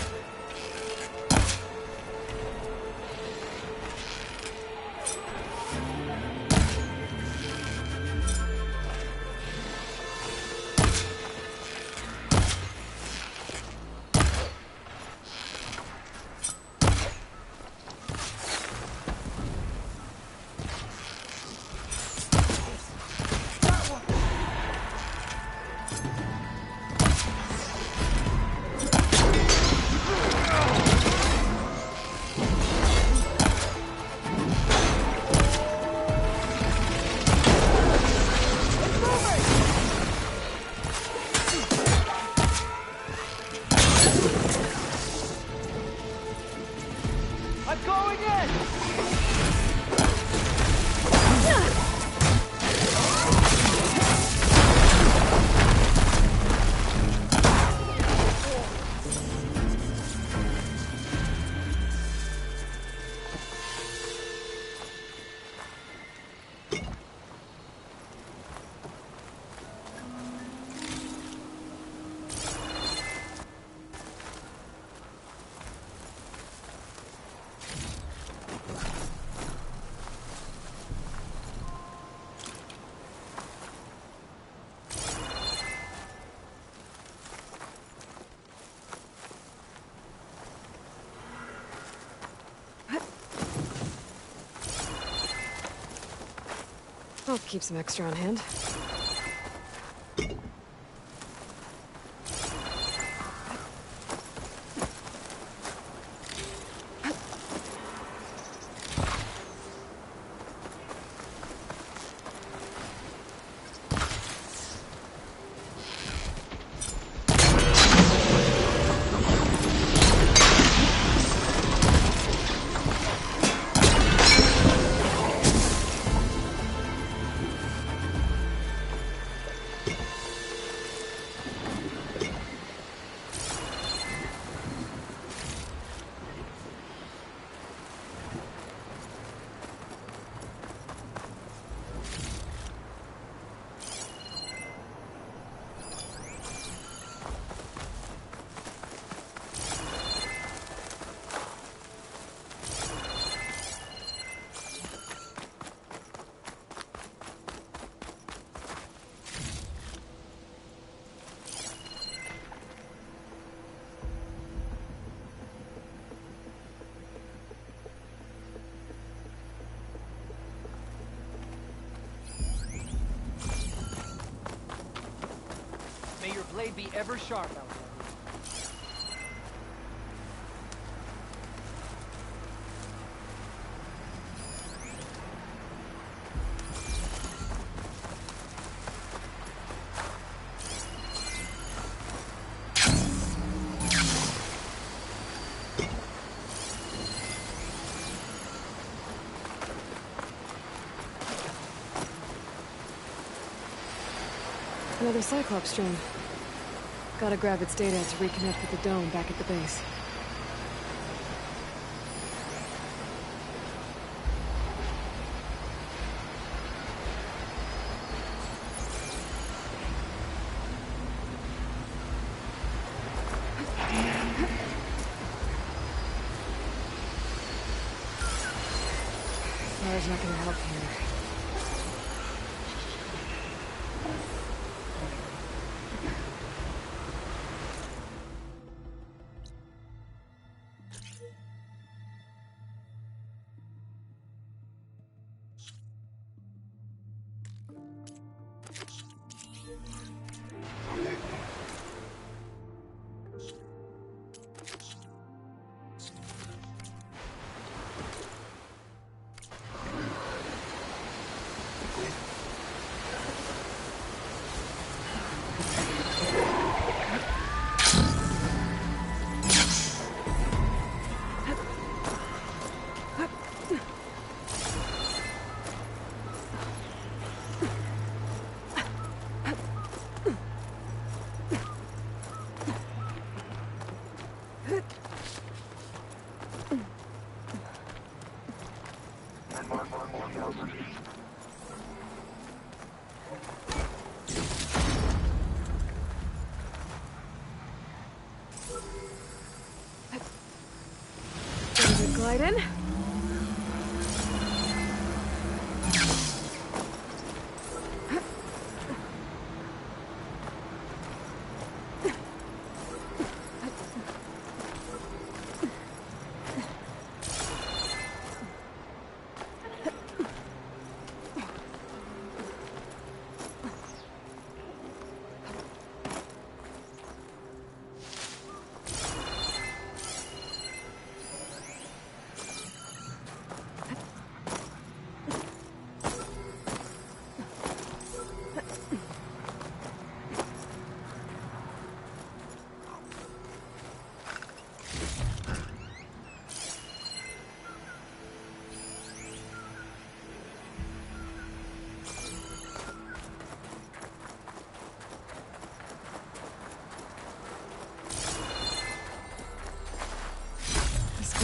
[SPEAKER 3] I'll keep some extra on hand.
[SPEAKER 10] May your blade be ever sharp out there.
[SPEAKER 3] Another Cyclops stream. Gotta grab its data to reconnect with the dome back at the base. Fire's not gonna help here. Glide in.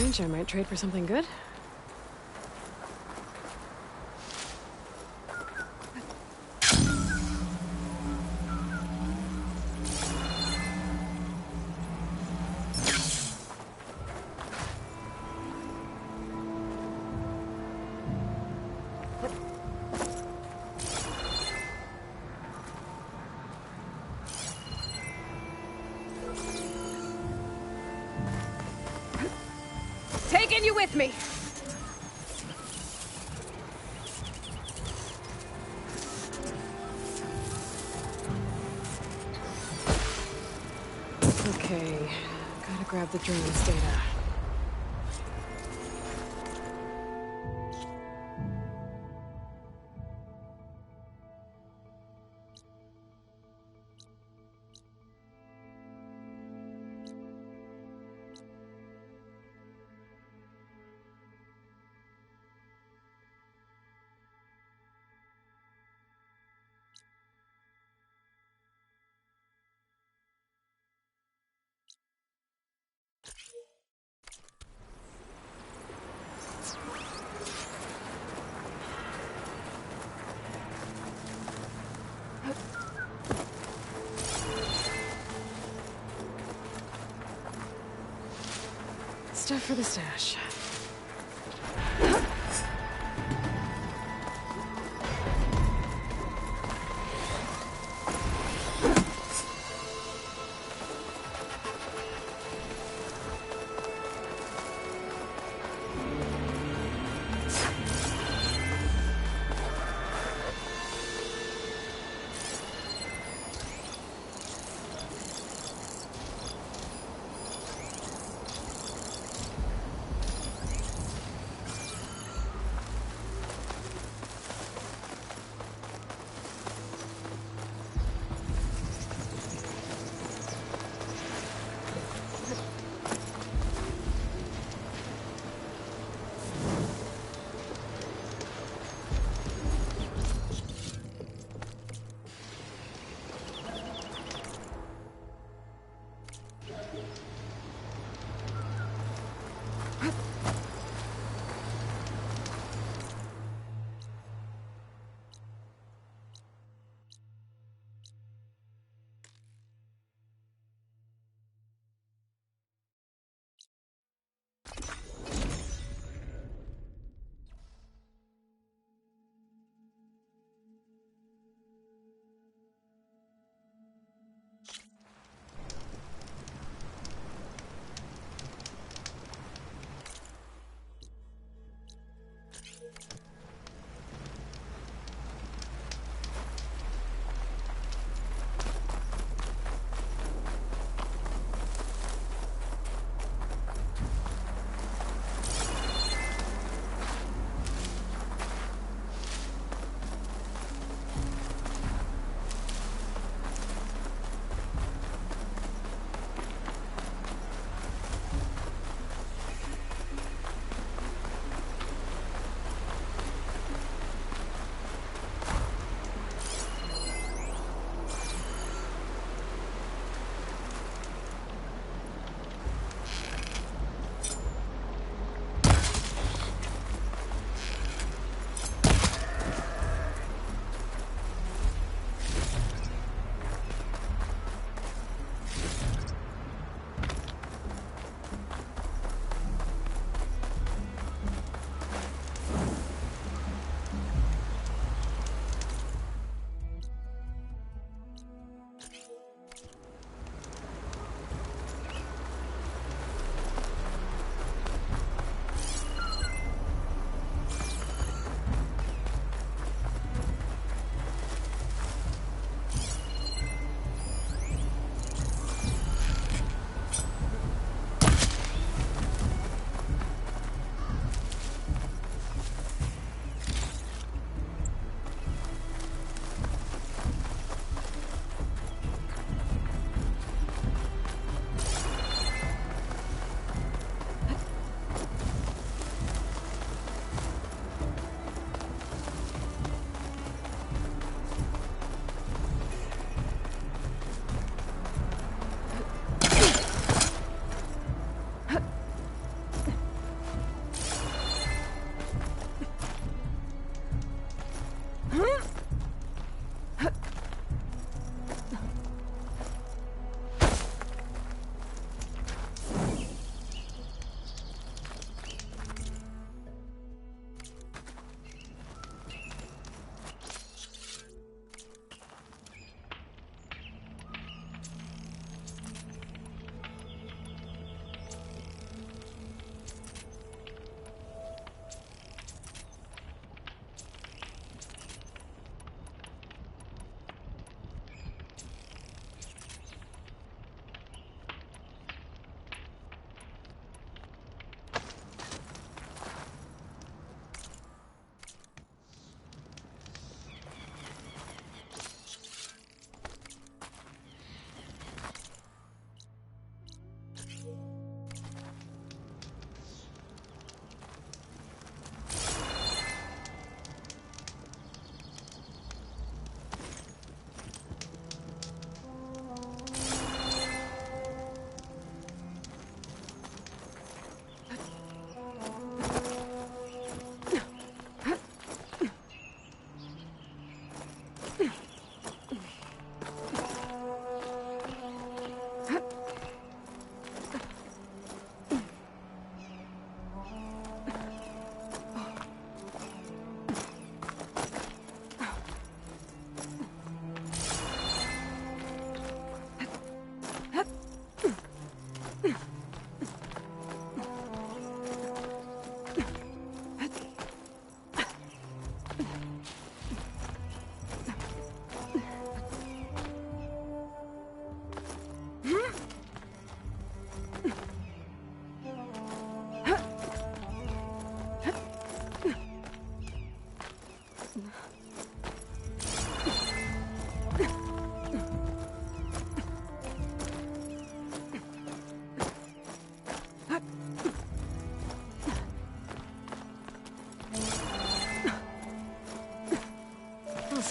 [SPEAKER 3] Screenshot might trade for something good. Taking you with me. Okay, gotta grab the drone's data. Stuff for the stash.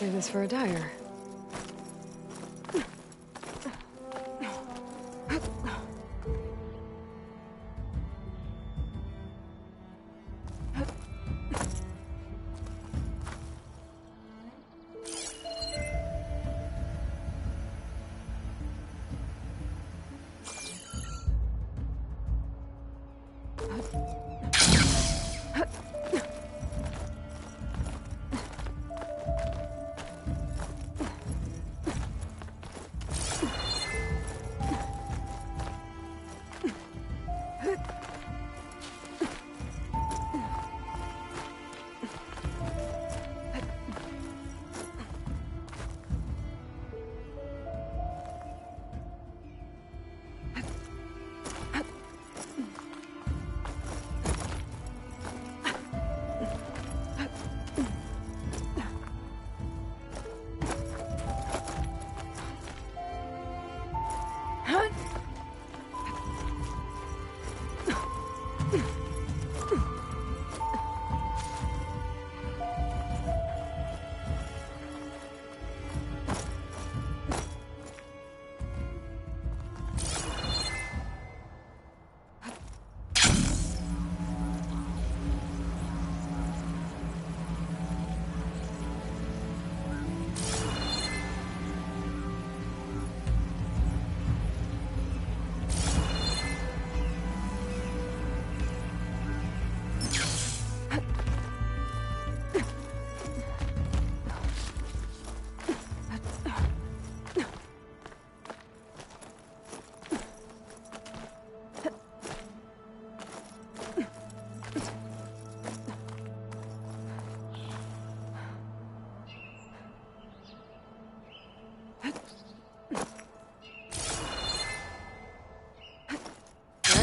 [SPEAKER 3] save this for a dyer.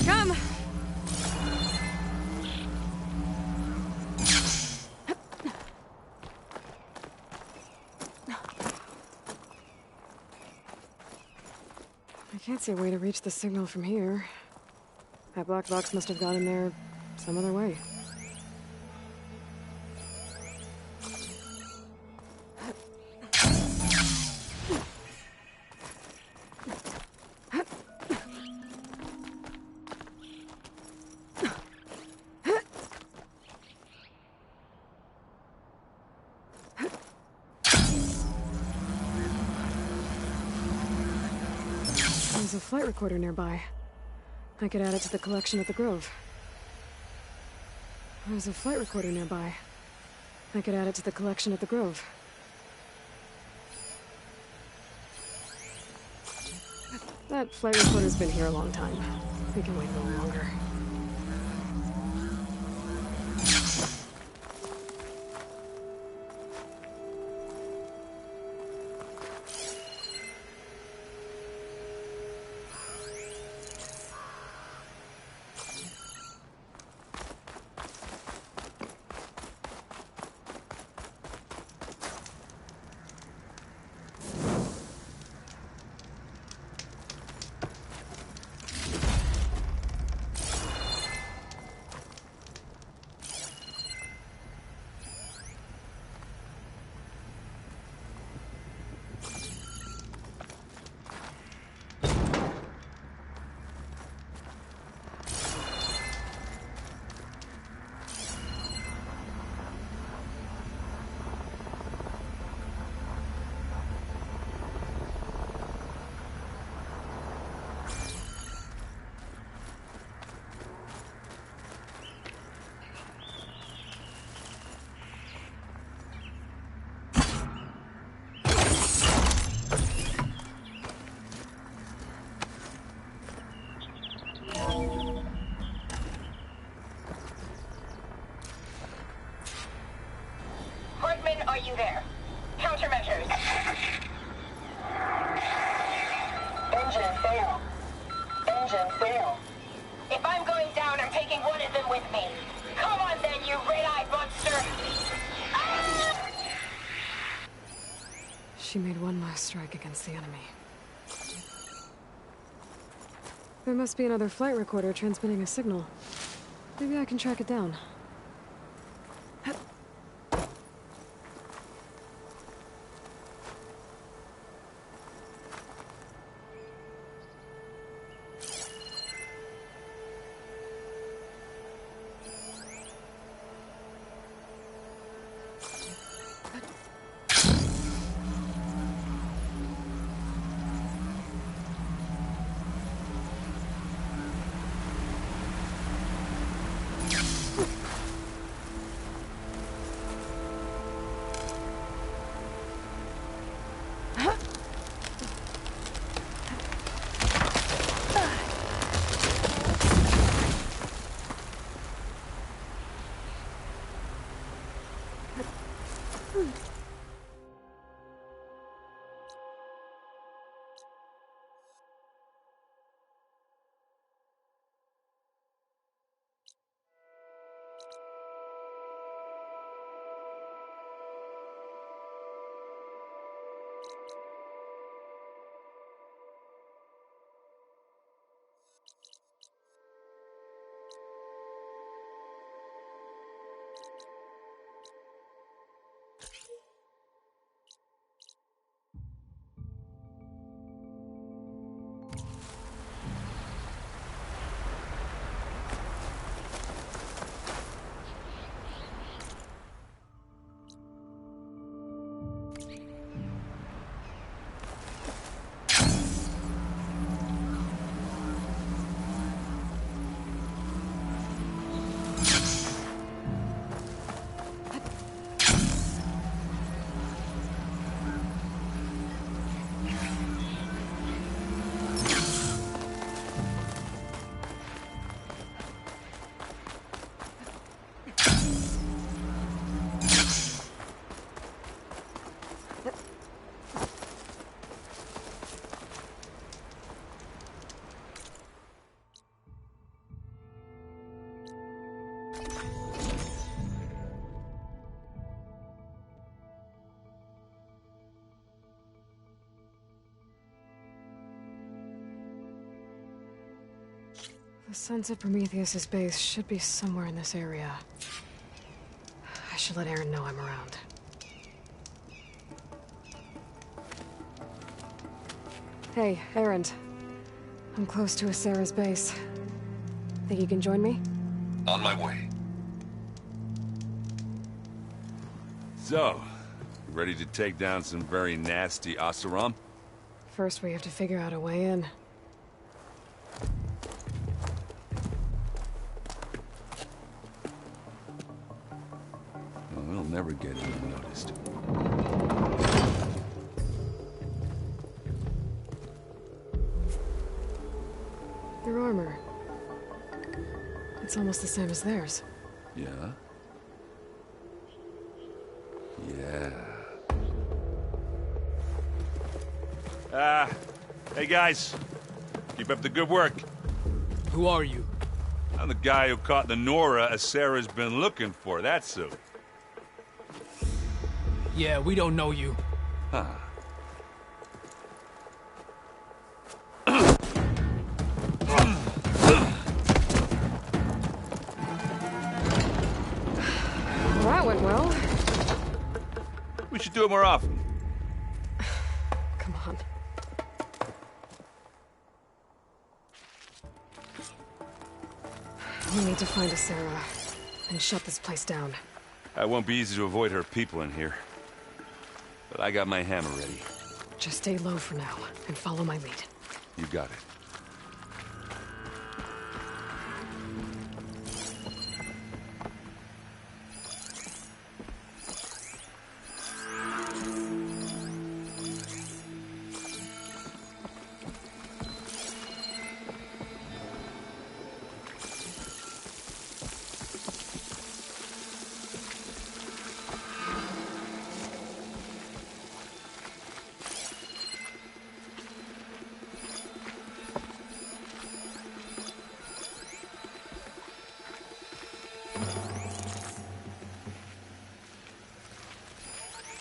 [SPEAKER 3] Come. I can't see a way to reach the signal from here. That black box must have gotten there some other way. There's a flight recorder nearby. I could add it to the collection at the Grove. There's a flight recorder nearby. I could add it to the collection at the Grove. That flight recorder's been here a long time. We can wait a little longer.
[SPEAKER 11] Are you there? Countermeasures. Engine fail. Engine fail. If I'm going down, I'm taking one of them with me. Come on then, you red-eyed monster! Ah!
[SPEAKER 3] She made one last strike against the enemy. There must be another flight recorder transmitting a signal. Maybe I can track it down. The sons of Prometheus's base should be somewhere in this area. I should let Aaron know I'm around. Hey, Aaron. I'm close to Asera's base. Think you can join me?
[SPEAKER 12] On my way.
[SPEAKER 7] So, ready to take down some very nasty Oseram?
[SPEAKER 3] First, we have to figure out a way in.
[SPEAKER 7] Well, we'll never get unnoticed.
[SPEAKER 3] Your armor. It's almost the same as theirs.
[SPEAKER 7] Yeah? Yeah. Hey guys. Keep up the good work.
[SPEAKER 10] Who are you?
[SPEAKER 7] I'm the guy who caught the Nora Asera's been looking for, that's who.
[SPEAKER 10] Yeah, we don't know you.
[SPEAKER 7] Huh.
[SPEAKER 3] That went well.
[SPEAKER 7] We should do it more often.
[SPEAKER 3] Come on. We need to find Asera and shut this place down.
[SPEAKER 7] It won't be easy to avoid her people in here. But I got my hammer ready.
[SPEAKER 3] Just stay low for now and follow my lead.
[SPEAKER 7] You got it.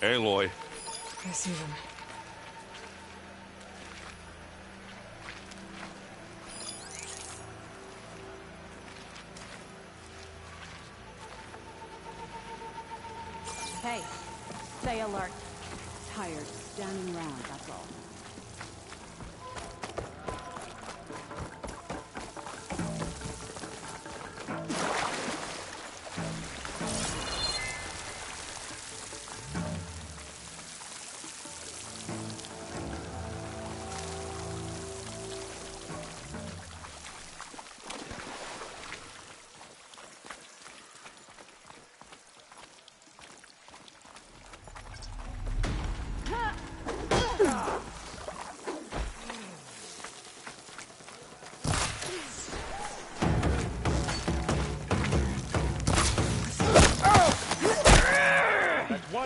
[SPEAKER 7] Aloy.
[SPEAKER 3] I see them.
[SPEAKER 13] Hey, stay alert. Tired, standing around, that's all.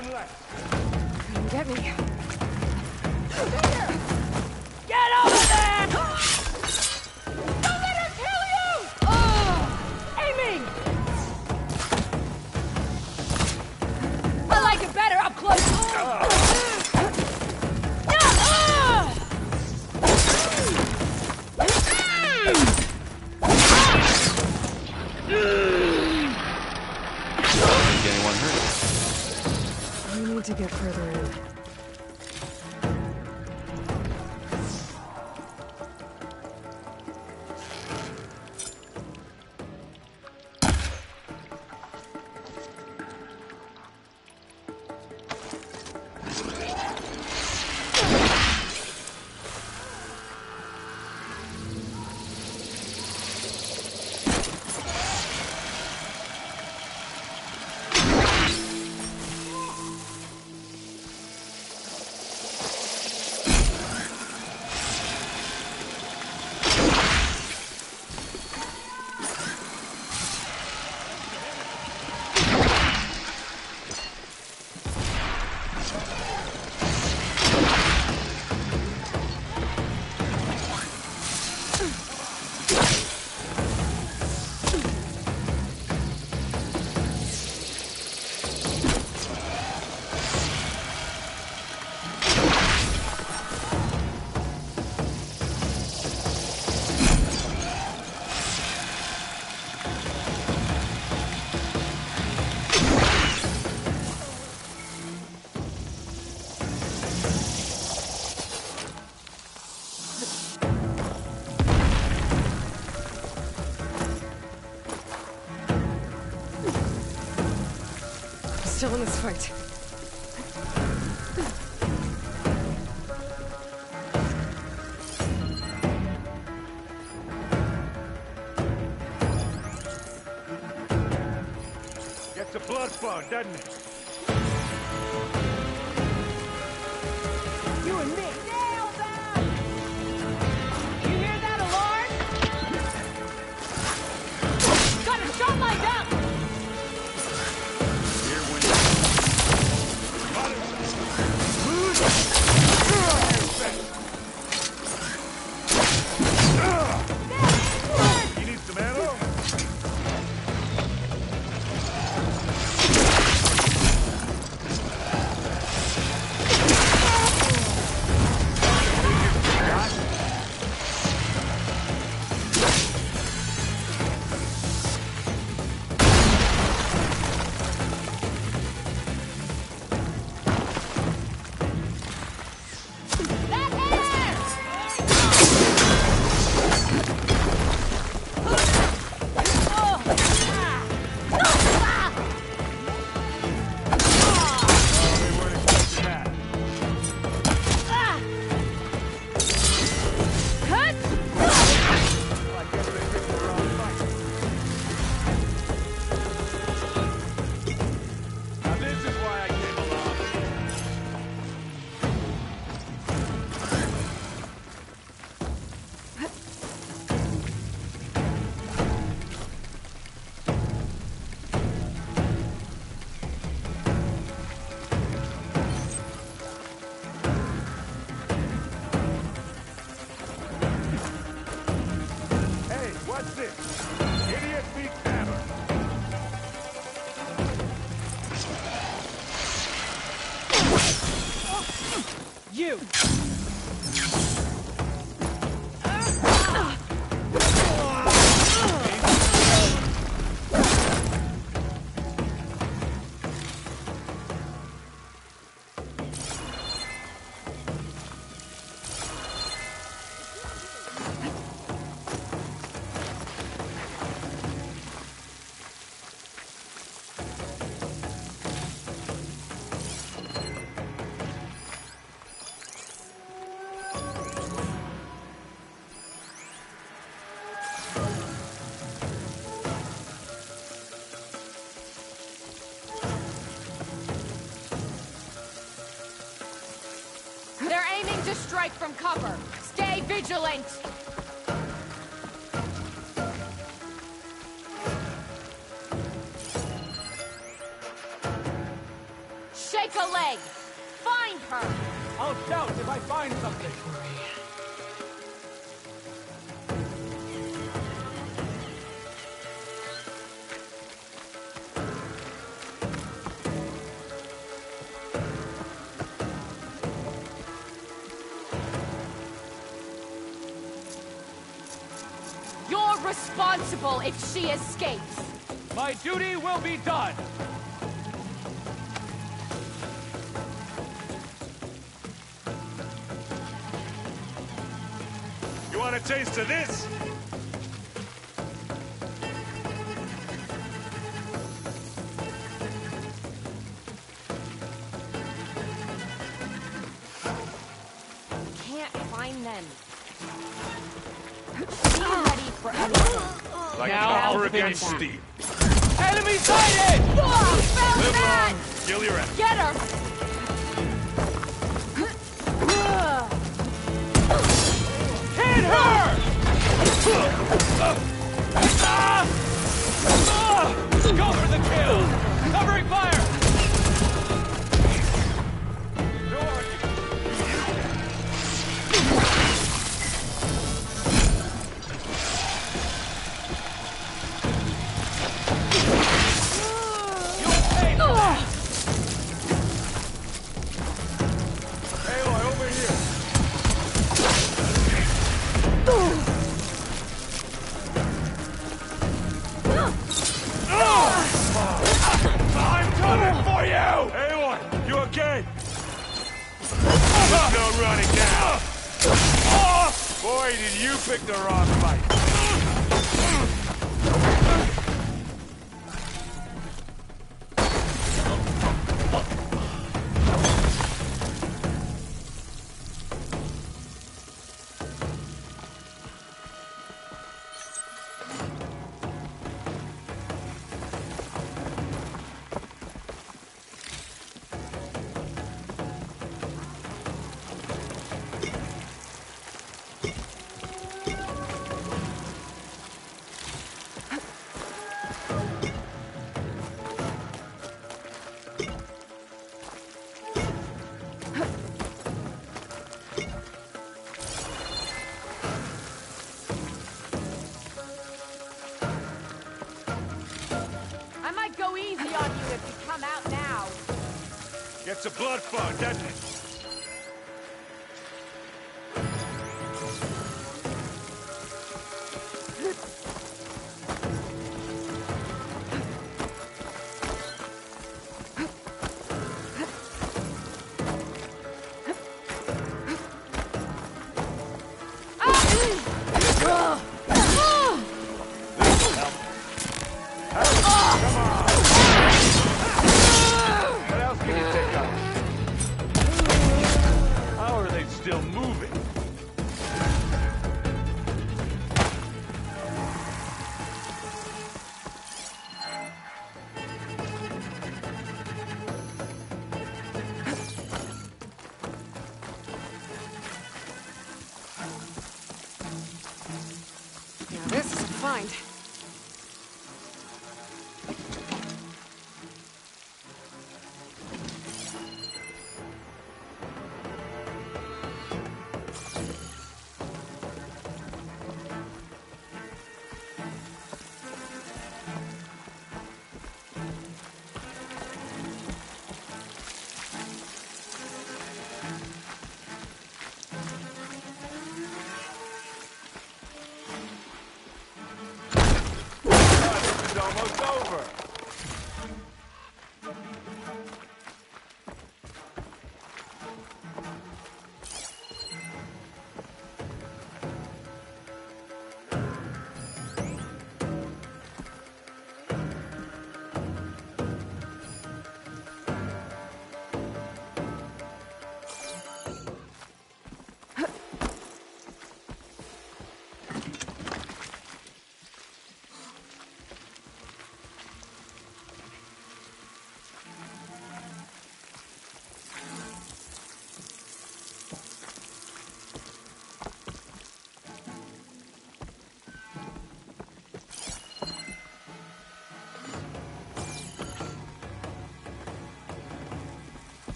[SPEAKER 10] One left.
[SPEAKER 3] Come get me.
[SPEAKER 9] Get over there! Don't let her kill you! Aiming! I like it better up close.
[SPEAKER 1] Anyone hurt?
[SPEAKER 3] We need to get further in. Still in this fight.
[SPEAKER 10] Gets a blood flow, doesn't it?
[SPEAKER 9] You and me. Nailed that! You hear that alarm? Got a shot lined up!
[SPEAKER 10] You need some ammo?
[SPEAKER 9] They're aiming to strike from cover. Stay vigilant! shake a leg! Find her!
[SPEAKER 10] I'll shout if I find something.
[SPEAKER 9] You're responsible if she escapes!
[SPEAKER 10] My duty will be done!
[SPEAKER 7] You want a taste of this?
[SPEAKER 9] Can't find them. Be ready for anything.
[SPEAKER 7] Like
[SPEAKER 10] Now
[SPEAKER 7] copper
[SPEAKER 10] I'll
[SPEAKER 7] against
[SPEAKER 10] finish
[SPEAKER 7] steel.
[SPEAKER 10] Enemy sighted!
[SPEAKER 9] He found
[SPEAKER 7] Live
[SPEAKER 9] that!
[SPEAKER 7] long, kill your enemy.
[SPEAKER 9] Get her!
[SPEAKER 10] Hit her! Go for the kill! Covering fire!
[SPEAKER 7] I'm coming for you! Aloy, you okay? There's no running now. Boy, did you pick the wrong fight.
[SPEAKER 9] I might go easy on you if you come out now.
[SPEAKER 7] Gets a blood flow, doesn't it?
[SPEAKER 10] What else can you think of?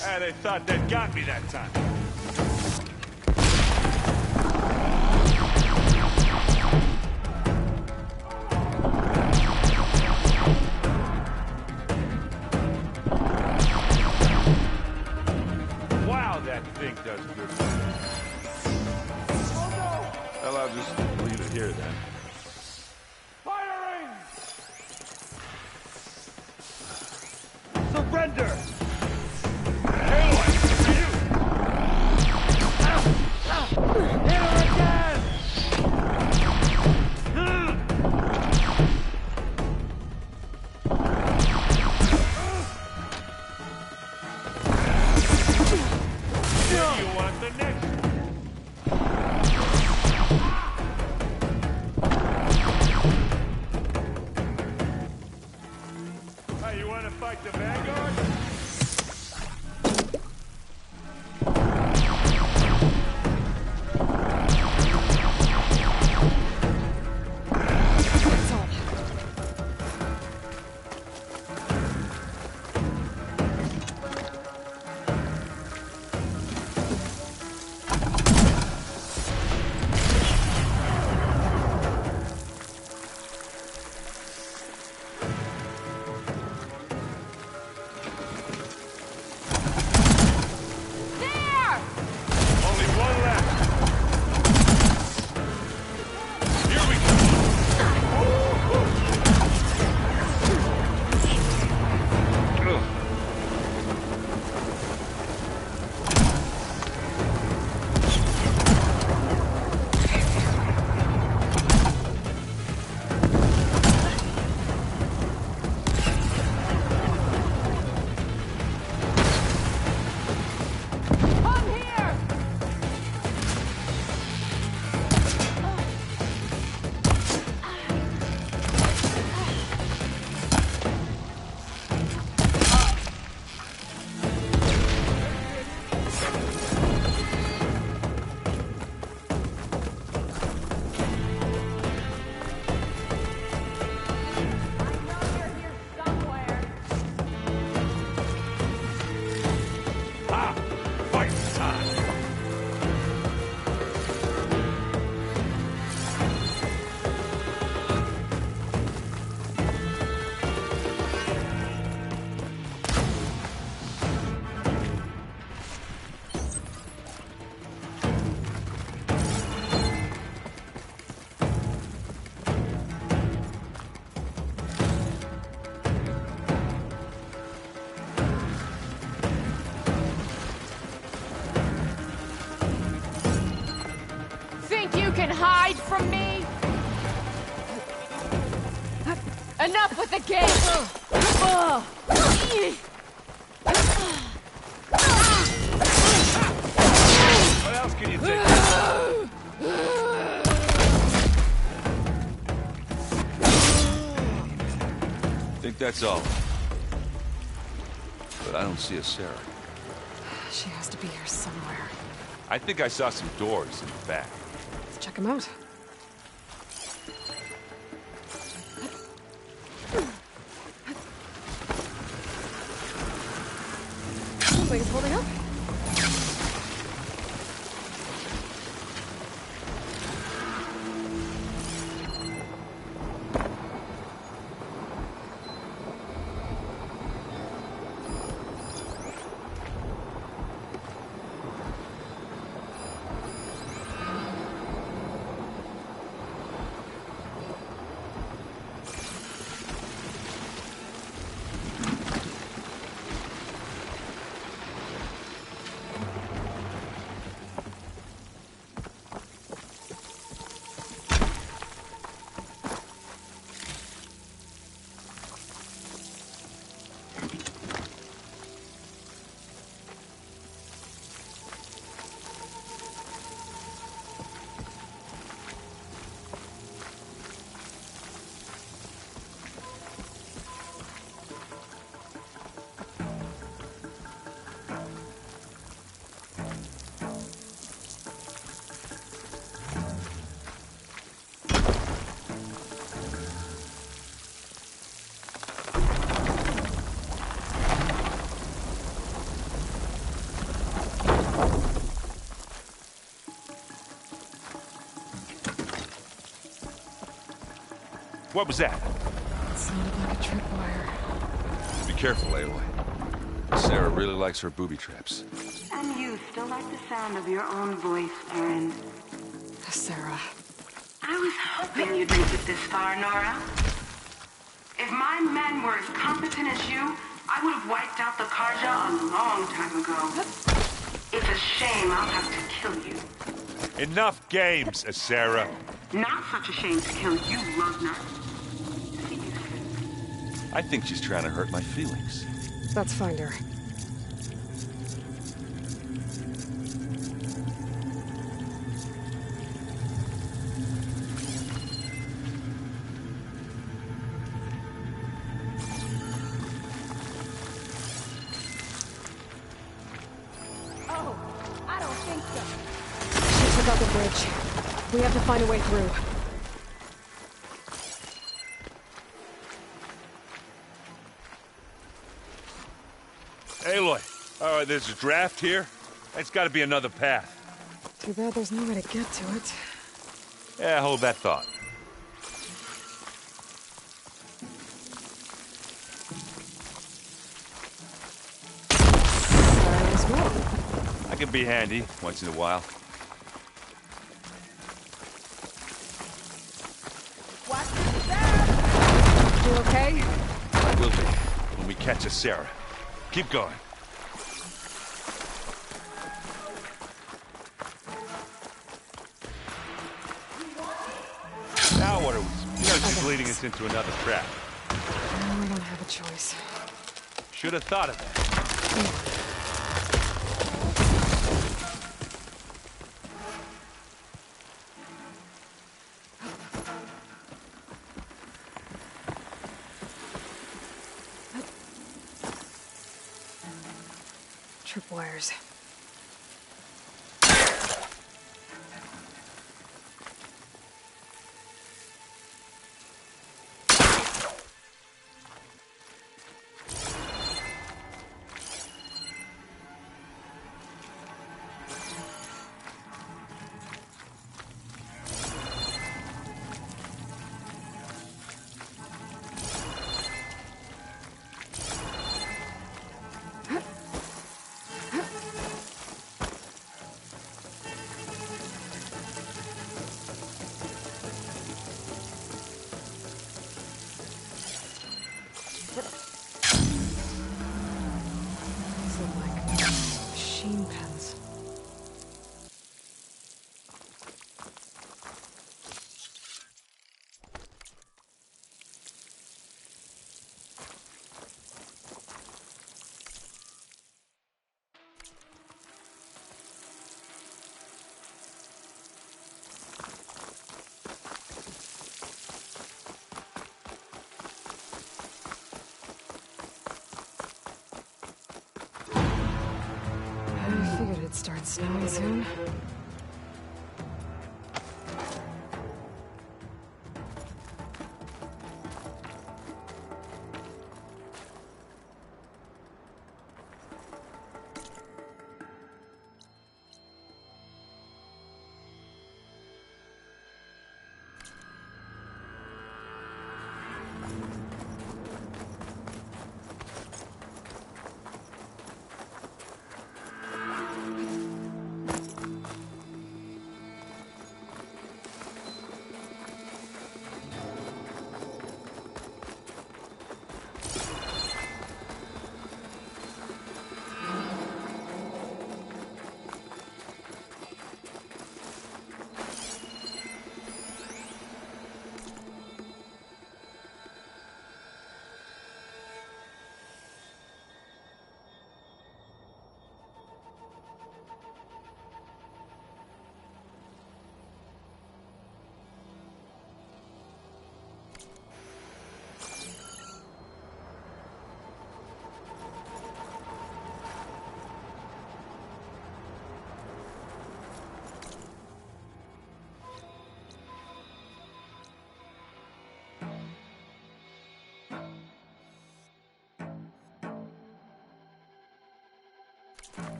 [SPEAKER 7] Ah, they thought they'd got me that time. Wow, that thing does good. Oh no! Well, I'll just leave it here then. Firing! Surrender!
[SPEAKER 9] Can hide from me? Enough with the game!
[SPEAKER 7] What else can you take? Think that's all. But I don't see a Sarah.
[SPEAKER 3] She has to be here somewhere.
[SPEAKER 7] I think I saw some doors in the back.
[SPEAKER 3] Let's check them out. Something's holding up.
[SPEAKER 7] What was that?
[SPEAKER 3] It sounded like a tripwire.
[SPEAKER 7] Be careful, Aloy. Sarah really likes her booby traps.
[SPEAKER 13] And you still like the sound of your own voice, Erin.
[SPEAKER 3] Sarah.
[SPEAKER 13] I was hoping you'd make it this far, Nora. If my men were as competent as you, I would have wiped out the Karja a long time ago. It's a shame I'll have to kill you.
[SPEAKER 7] Enough games, Sarah.
[SPEAKER 13] Not such a shame to kill you, Lugner.
[SPEAKER 7] I think she's trying to hurt my feelings.
[SPEAKER 3] Let's find her. She took out the bridge. We have to find a way through.
[SPEAKER 7] Aloy, there's a draft here. It's got to be another path.
[SPEAKER 3] Too bad there's no way to get to it.
[SPEAKER 7] Yeah, hold that thought.
[SPEAKER 3] Sorry as well.
[SPEAKER 7] I can be handy once in a while.
[SPEAKER 3] You okay?
[SPEAKER 7] I will be when we catch a Sarah. Keep going. Now what are we? You know she's leading us into another trap.
[SPEAKER 3] We don't have a choice.
[SPEAKER 7] Should have thought of that.
[SPEAKER 3] Tripwires. These look like machine pens. I figured it'd start snowing soon.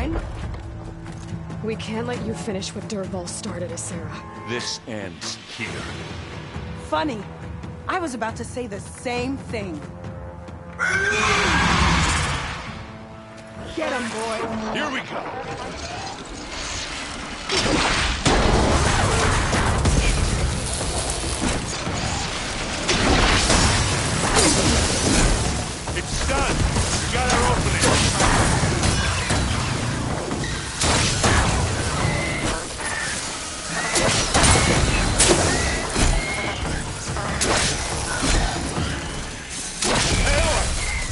[SPEAKER 3] fine. We can't let you finish what Dervahl started, Sarah.
[SPEAKER 7] This ends here.
[SPEAKER 12] Funny. I was about to say the same thing. Get him, boy.
[SPEAKER 7] Here we go. It's done. We got our opening.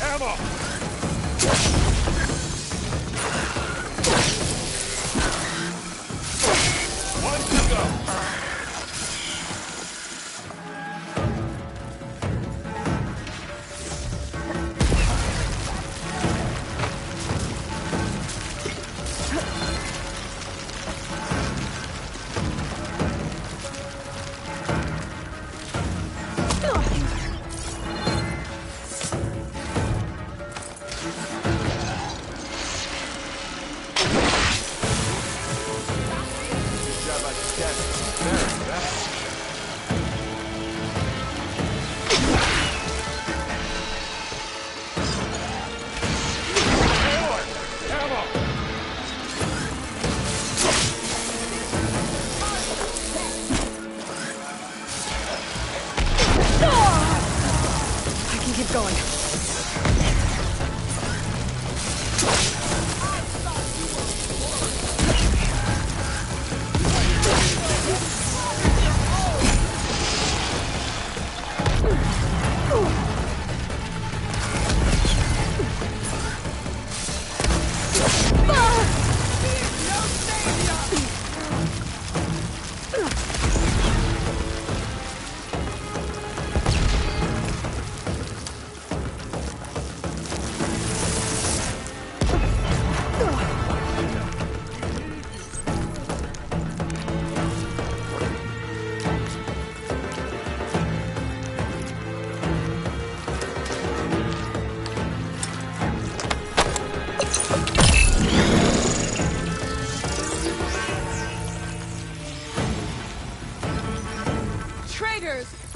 [SPEAKER 7] Ammo! One to go.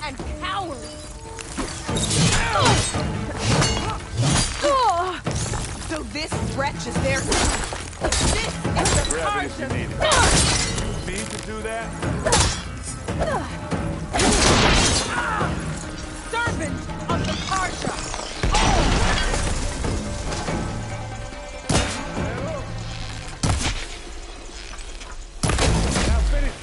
[SPEAKER 9] And cowards!
[SPEAKER 12] So this wretch is there. This is the
[SPEAKER 7] Grab it if you
[SPEAKER 12] Karja.
[SPEAKER 7] need it. Me to do that?
[SPEAKER 12] Servant of the Karja.
[SPEAKER 7] Now finish.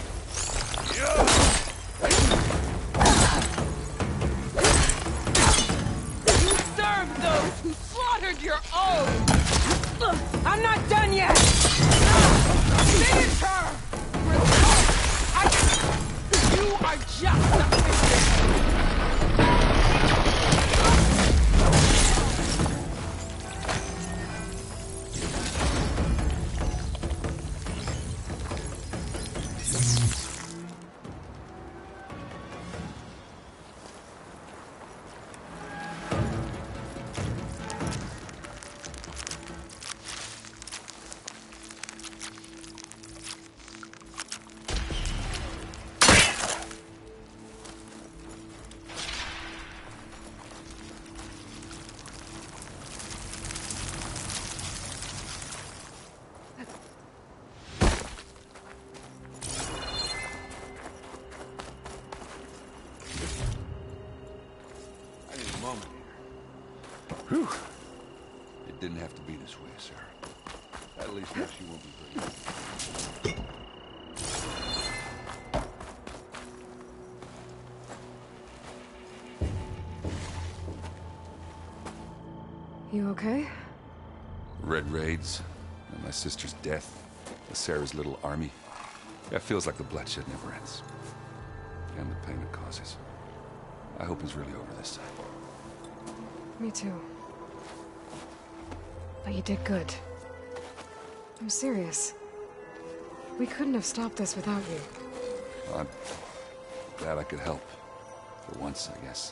[SPEAKER 12] Serve those who slaughtered your own. I'm not done yet. Finish her. You are just a figure.
[SPEAKER 7] Whew. It didn't have to be this way, sir. At least now she won't be breathing.
[SPEAKER 3] You okay?
[SPEAKER 7] Red raids, and my sister's death, Sarah's little army. That feels like the bloodshed never ends. And the pain it causes. I hope it's really over this time.
[SPEAKER 3] Me too. But you did good. I'm serious. We couldn't have stopped this without you.
[SPEAKER 7] Well, I'm glad I could help. For once, I guess.